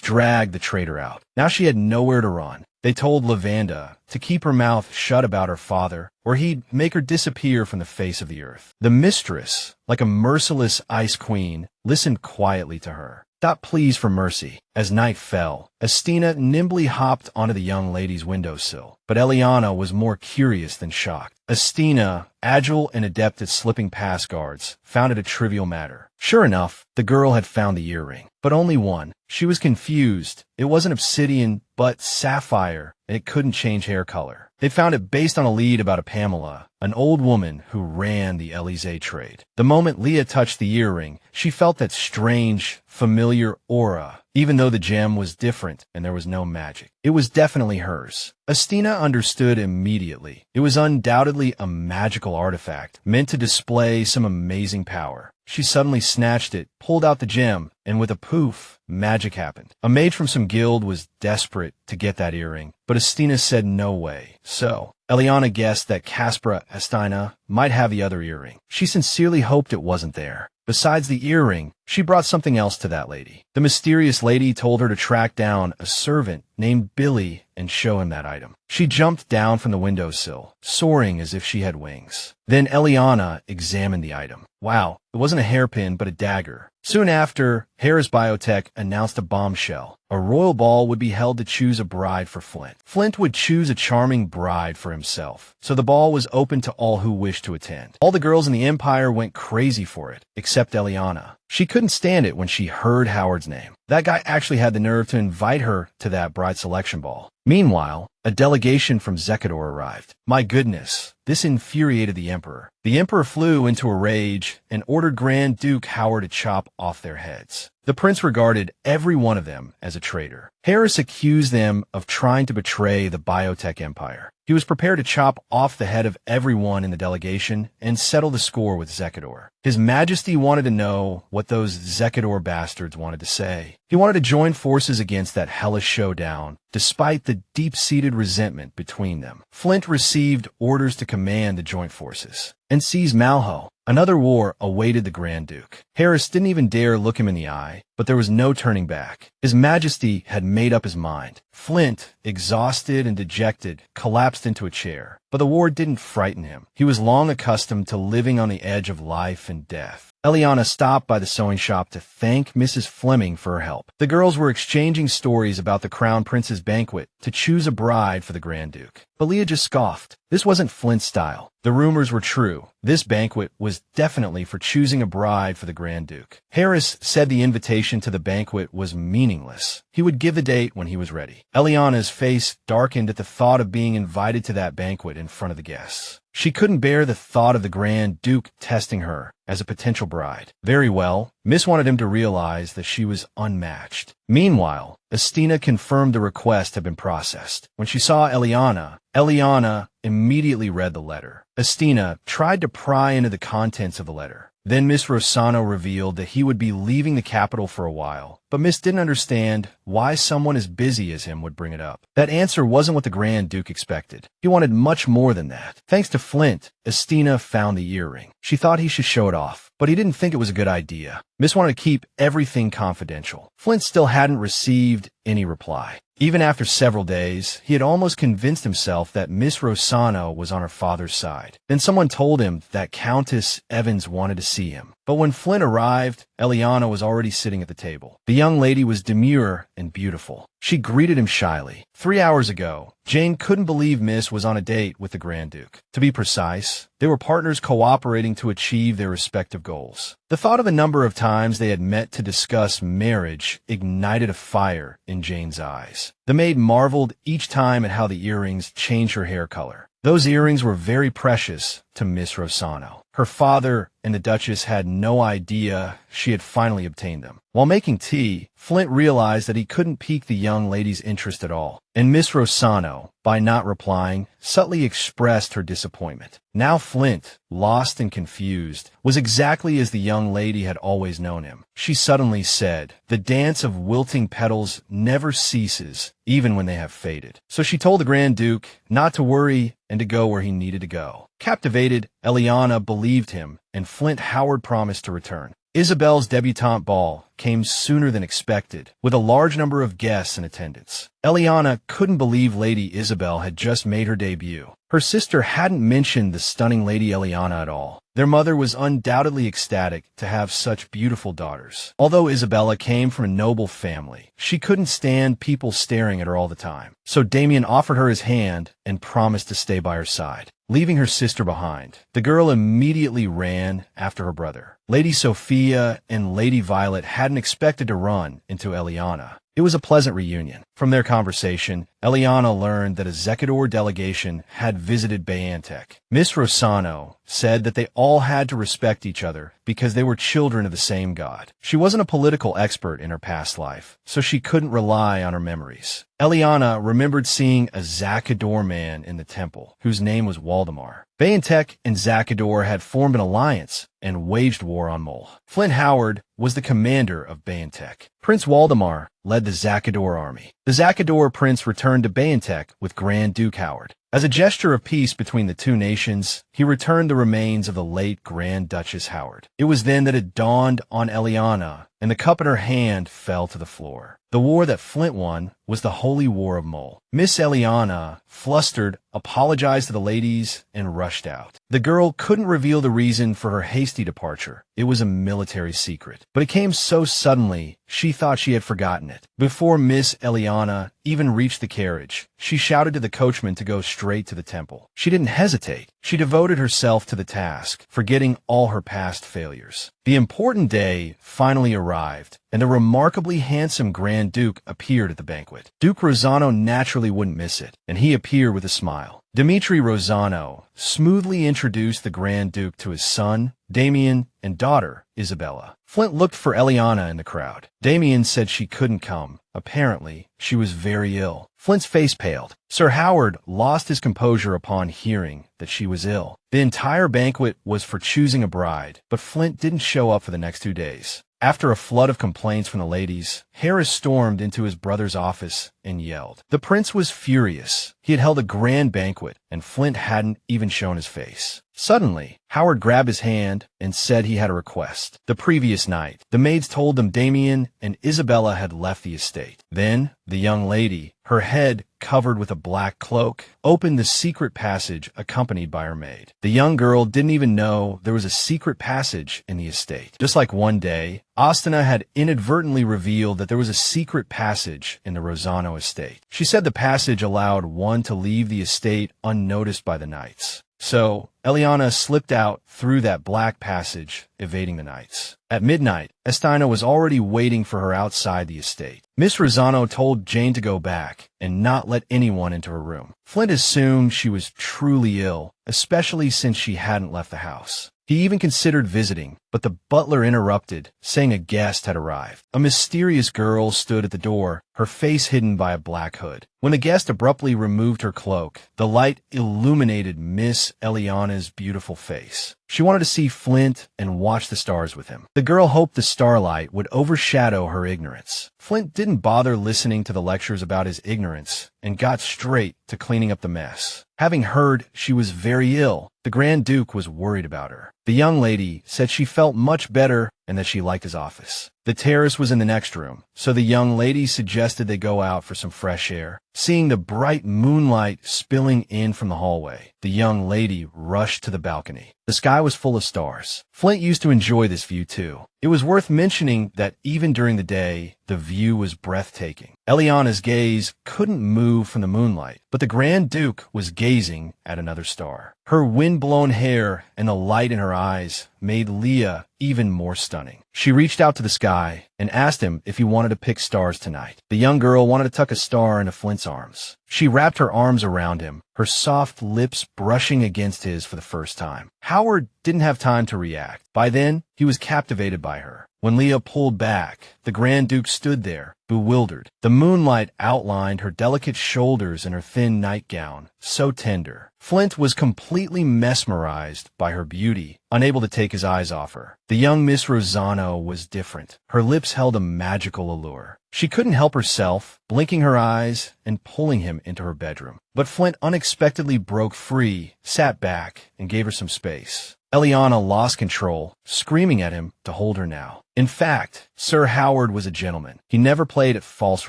dragged the traitor out. Now she had nowhere to run. They told Lavanda to keep her mouth shut about her father, or he'd make her disappear from the face of the earth. The mistress, like a merciless ice queen, listened quietly to her. Got pleas for mercy. As night fell, Estina nimbly hopped onto the young lady's windowsill. But Eliana was more curious than shocked. Estina, agile and adept at slipping past guards, found it a trivial matter. Sure enough, the girl had found the earring, but only one. She was confused. It wasn't obsidian, but sapphire, and it couldn't change hair color. They found it based on a lead about a Pamela, an old woman who ran the Élysée trade. The moment Leah touched the earring, she felt that strange, familiar aura, even though the gem was different and there was no magic. It was definitely hers. Estina understood immediately. It was undoubtedly a magical artifact, meant to display some amazing power. She suddenly snatched it, pulled out the gem, and with a poof, magic happened. A mage from some guild was desperate to get that earring, but Estina said no way. So, Eliana guessed that Caspra Estina might have the other earring. She sincerely hoped it wasn't there. Besides the earring, she brought something else to that lady. The mysterious lady told her to track down a servant named Billy and show him that item. She jumped down from the windowsill, soaring as if she had wings. Then Eliana examined the item. Wow, it wasn't a hairpin but a dagger, Soon after, Harris Biotech announced a bombshell. A royal ball would be held to choose a bride for Flint. Flint would choose a charming bride for himself, so the ball was open to all who wished to attend. All the girls in the Empire went crazy for it, except Eliana. She couldn't stand it when she heard Howard's name. That guy actually had the nerve to invite her to that bride selection ball. Meanwhile, a delegation from Zekador arrived. My goodness, this infuriated the Emperor. The Emperor flew into a rage and ordered Grand Duke Howard to chop off their heads. The prince regarded every one of them as a traitor. Harris accused them of trying to betray the biotech empire. He was prepared to chop off the head of everyone in the delegation and settle the score with Zekador. His Majesty wanted to know what those Zekador bastards wanted to say. He wanted to join forces against that hellish showdown, despite the deep-seated resentment between them. Flint received orders to command the joint forces and seize Malho. Another war awaited the Grand Duke. Harris didn't even dare look him in the eye, but there was no turning back. His Majesty had made up his mind. Flint, exhausted and dejected, collapsed into a chair. But the war didn't frighten him. He was long accustomed to living on the edge of life and death. Eliana stopped by the sewing shop to thank Mrs. Fleming for her help. The girls were exchanging stories about the Crown Prince's banquet to choose a bride for the Grand Duke. But Leah just scoffed. This wasn't Flint's style. The rumors were true. This banquet was definitely for choosing a bride for the Grand Duke. Harris said the invitation to the banquet was meaningless. He would give the date when he was ready. Eliana's face darkened at the thought of being invited to that banquet in front of the guests. She couldn't bear the thought of the Grand Duke testing her as a potential bride. Very well, Miss wanted him to realize that she was unmatched. Meanwhile, Estina confirmed the request had been processed. When she saw Eliana immediately read the letter. Estina tried to pry into the contents of the letter. Then Miss Rossano revealed that he would be leaving the capital for a while, but Miss didn't understand why someone as busy as him would bring it up. That answer wasn't what the Grand Duke expected. He wanted much more than that. Thanks to Flint, Estina found the earring. She thought he should show it off, but he didn't think it was a good idea. Miss wanted to keep everything confidential. Flint still hadn't received any reply. Even after several days, he had almost convinced himself that Miss Rossano was on her father's side. Then someone told him that Countess Evans wanted to see him. But when Flint arrived, Eliana was already sitting at the table. The young lady was demure and beautiful. She greeted him shyly. 3 hours ago, Jane couldn't believe Miss was on a date with the Grand Duke. To be precise, they were partners cooperating to achieve their respective goals. The thought of the number of times they had met to discuss marriage ignited a fire in Jane's eyes. The maid marveled each time at how the earrings changed her hair color. Those earrings were very precious to Miss Rossano. Her father and the Duchess had no idea she had finally obtained them. While making tea, Flint realized that he couldn't pique the young lady's interest at all, and Miss Rossano, by not replying, subtly expressed her disappointment. Now Flint, lost and confused, was exactly as the young lady had always known him. She suddenly said, "The dance of wilting petals never ceases, even when they have faded." So she told the Grand Duke not to worry and to go where he needed to go. Captivated, Eliana believed him, and Flint Howard promised to return. Isabel's debutante ball came sooner than expected, with a large number of guests in attendance. Eliana couldn't believe Lady Isabel had just made her debut. Her sister hadn't mentioned the stunning Lady Eliana at all. Their mother was undoubtedly ecstatic to have such beautiful daughters. Although Isabella came from a noble family, she couldn't stand people staring at her all the time. So Damien offered her his hand and promised to stay by her side. Leaving her sister behind, the girl immediately ran after her brother. Lady Sophia and Lady Violet hadn't expected to run into Eliana. It was a pleasant reunion. From their conversation, Eliana learned that a Zekador delegation had visited Bayantech. Miss Rossano said that they all had to respect each other because they were children of the same god. She wasn't a political expert in her past life, so she couldn't rely on her memories. Eliana remembered seeing a Zakador man in the temple, whose name was Waldemar. Bayantech and Zakador had formed an alliance and waged war on Mol. Flint Howard was the commander of Bayantech. Prince Waldemar led the Zakador army. The Zakador prince returned to Bayantech with Grand Duke Howard. As a gesture of peace between the two nations, he returned the remains of the late Grand Duchess Howard. It was then that it dawned on Eliana and the cup in her hand fell to the floor. The war that Flint won was the Holy War of Mole. Miss Eliana, flustered, apologized to the ladies and rushed out. The girl couldn't reveal the reason for her hasty departure. It was a military secret, but it came so suddenly she thought she had forgotten it. Before Miss Eliana even reached the carriage, she shouted to the coachman to go straight to the temple. She didn't hesitate. She devoted herself to the task, forgetting all her past failures. The important day finally arrived, and the remarkably handsome Grand Duke appeared at the banquet. Duke Rosano naturally wouldn't miss it, and he appeared with a smile. Dimitri Rosano smoothly introduced the Grand Duke to his son, Damien, and daughter, Isabella. Flint looked for Eliana in the crowd. Damien said she couldn't come. Apparently, she was very ill. Flint's face paled. Sir Howard lost his composure upon hearing that she was ill. The entire banquet was for choosing a bride, but Flint didn't show up for the next 2 days. After a flood of complaints from the ladies, Harris stormed into his brother's office and yelled. The prince was furious. He had held a grand banquet, and Flint hadn't even shown his face. Suddenly, Howard grabbed his hand and said he had a request. The previous night, the maids told them Damien and Isabella had left the estate. Then, the young lady, her head covered with a black cloak, opened the secret passage accompanied by her maid. The young girl didn't even know there was a secret passage in the estate. Just like one day, Astana had inadvertently revealed that there was a secret passage in the Rosano estate. She said the passage allowed one to leave the estate unnoticed by the knights. So, Eliana slipped out through that black passage, evading the knights. At midnight, Estina was already waiting for her outside the estate. Miss Rosano told Jane to go back and not let anyone into her room. Flint assumed she was truly ill, especially since she hadn't left the house. He even considered visiting, but the butler interrupted, saying a guest had arrived. A mysterious girl stood at the door, her face hidden by a black hood. When the guest abruptly removed her cloak, the light illuminated Miss Eliana's beautiful face. She wanted to see Flint and watch the stars with him. The girl hoped the starlight would overshadow her ignorance. Flint didn't bother listening to the lectures about his ignorance and got straight to cleaning up the mess. Having heard she was very ill, the Grand Duke was worried about her. The young lady said she felt much better and that she liked his office. The terrace was in the next room, so the young lady suggested they go out for some fresh air. Seeing the bright moonlight spilling in from the hallway, the young lady rushed to the balcony. The sky was full of stars. Flint used to enjoy this view too. It was worth mentioning that even during the day, the view was breathtaking. Eliana's gaze couldn't move from the moonlight, but the Grand Duke was gazing at another star. Her wind-blown hair and the light in her eyes made Leah even more stunning. She reached out to the sky and asked him if he wanted to pick stars tonight. The young girl wanted to tuck a star into Flint's arms. She wrapped her arms around him, her soft lips brushing against his for the first time. Howard didn't have time to react. By then, he was captivated by her. When Leah pulled back, the Grand Duke stood there, bewildered. The moonlight outlined her delicate shoulders and her thin nightgown, so tender. Flint was completely mesmerized by her beauty, unable to take his eyes off her. The young Miss Rosano was different. Her lips held a magical allure. She couldn't help herself, blinking her eyes and pulling him into her bedroom. But Flint unexpectedly broke free, sat back, and gave her some space. Eliana lost control, screaming at him to hold her now. In fact, Sir Howard was a gentleman. He never played at false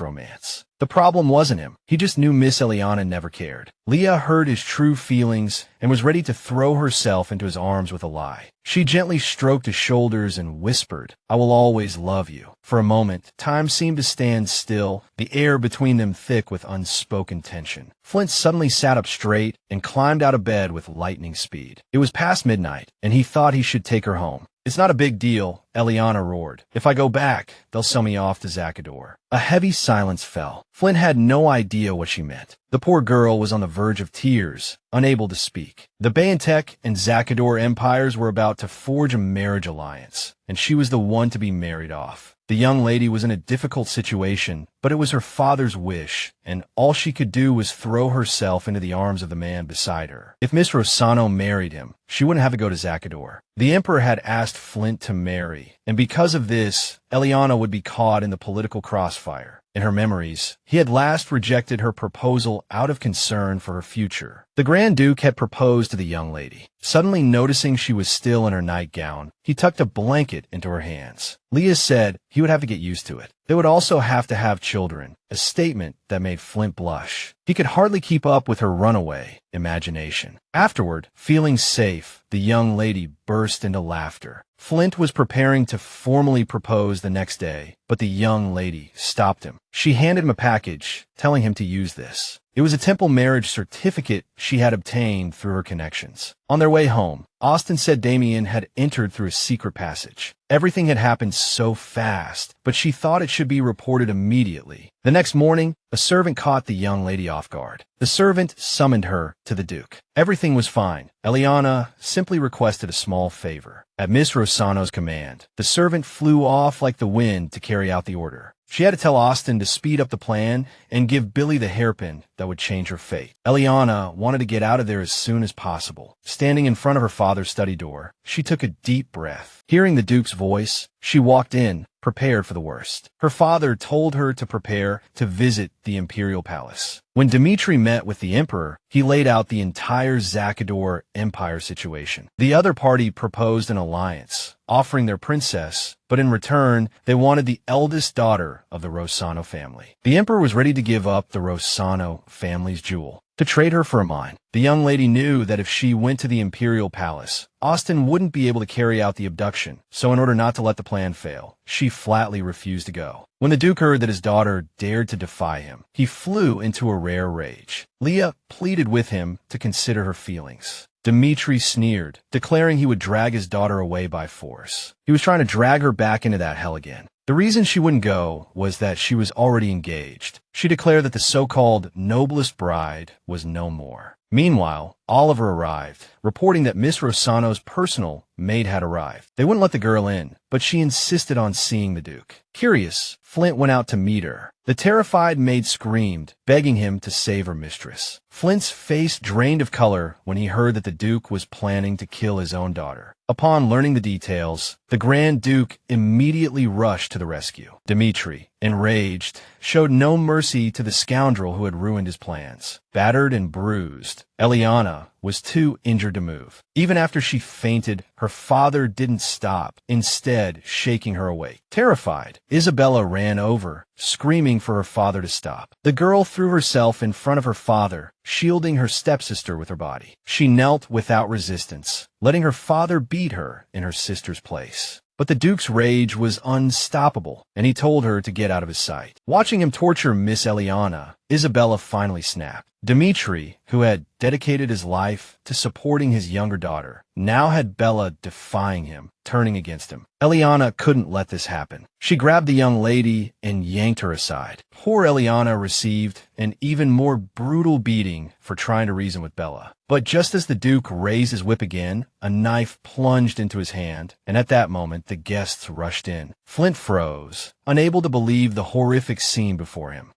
romance. The problem wasn't him. He just knew Miss Eliana never cared. Leah heard his true feelings and was ready to throw herself into his arms with a lie. She gently stroked his shoulders and whispered, "I will always love you." For a moment, time seemed to stand still, the air between them thick with unspoken tension. Flint suddenly sat up straight and climbed out of bed with lightning speed. It was past midnight, and he thought he should take her home. "It's not a big deal," Eliana roared. "If I go back, they'll sell me off to Zacador." A heavy silence fell. Flint had no idea what she meant. The poor girl was on the verge of tears, unable to speak. The Bayantek and Zacador empires were about to forge a marriage alliance, and she was the one to be married off. The young lady was in a difficult situation, but it was her father's wish, and all she could do was throw herself into the arms of the man beside her. If Miss Rosano married him, she wouldn't have to go to Zacador. The emperor had asked Flint to marry, and because of this, Eliana would be caught in the political crossfire. In her memories, he had last rejected her proposal out of concern for her future. The Grand Duke had proposed to the young lady. Suddenly noticing she was still in her nightgown, he tucked a blanket into her hands. Leah said he would have to get used to it. They would also have to have children, a statement that made Flint blush. He could hardly keep up with her runaway imagination. Afterward, feeling safe, the young lady burst into laughter. Flint was preparing to formally propose the next day, but the young lady stopped him. She handed him a package, telling him to use this. It was a temple marriage certificate she had obtained through her connections. On their way home, Austin said Damien had entered through a secret passage. Everything had happened so fast, but she thought it should be reported immediately. The next morning, a servant caught the young lady off guard. The servant summoned her to the Duke. Everything was fine. Eliana simply requested a small favor. At Miss Rossano's command, the servant flew off like the wind to carry out the order. She had to tell Austin to speed up the plan and give Billy the hairpin that would change her fate. Eliana wanted to get out of there as soon as possible. Standing in front of her father's study door, she took a deep breath. Hearing the Duke's voice, she walked in, prepared for the worst. Her father told her to prepare to visit the imperial palace. When Dimitri met with the emperor, he laid out the entire Zakador Empire situation. The other party proposed an alliance, offering their princess, but in return, they wanted the eldest daughter of the Rossano family. The emperor was ready to give up the Rossano family's jewel to trade her for a mine. The young lady knew that if she went to the imperial palace, Austin wouldn't be able to carry out the abduction, so in order not to let the plan fail, she flatly refused to go. When the Duke heard that his daughter dared to defy him, he flew into a rare rage. Leah pleaded with him to consider her feelings. Dimitri sneered, declaring he would drag his daughter away by force. He was trying to drag her back into that hell again. The reason she wouldn't go was that she was already engaged. She declared that the so-called noblest bride was no more. Meanwhile, Oliver arrived, reporting that Miss Rossano's personal maid had arrived. They wouldn't let the girl in, but she insisted on seeing the Duke. Curious, Flint went out to meet her. The terrified maid screamed, begging him to save her mistress. Flint's face drained of color when he heard that the Duke was planning to kill his own daughter. Upon learning the details, the Grand Duke immediately rushed to the rescue. Dimitri, enraged, showed no mercy to the scoundrel who had ruined his plans. Battered and bruised, Eliana was too injured to move. Even after she fainted, her father didn't stop, instead shaking her awake. Terrified, Isabella ran over, screaming for her father to stop. The girl threw herself in front of her father, shielding her stepsister with her body. She knelt without resistance, letting her father beat her in her sister's place. But the Duke's rage was unstoppable, and he told her to get out of his sight. Watching him torture Miss Eliana, Isabella finally snapped. Dimitri, who had dedicated his life to supporting his younger daughter, now had Bella defying him, turning against him. Eliana couldn't let this happen. She grabbed the young lady and yanked her aside. Poor Eliana received an even more brutal beating for trying to reason with Bella. But just as the Duke raised his whip again, a knife plunged into his hand, and at that moment the guests rushed in. Flint froze, unable to believe the horrific scene before him.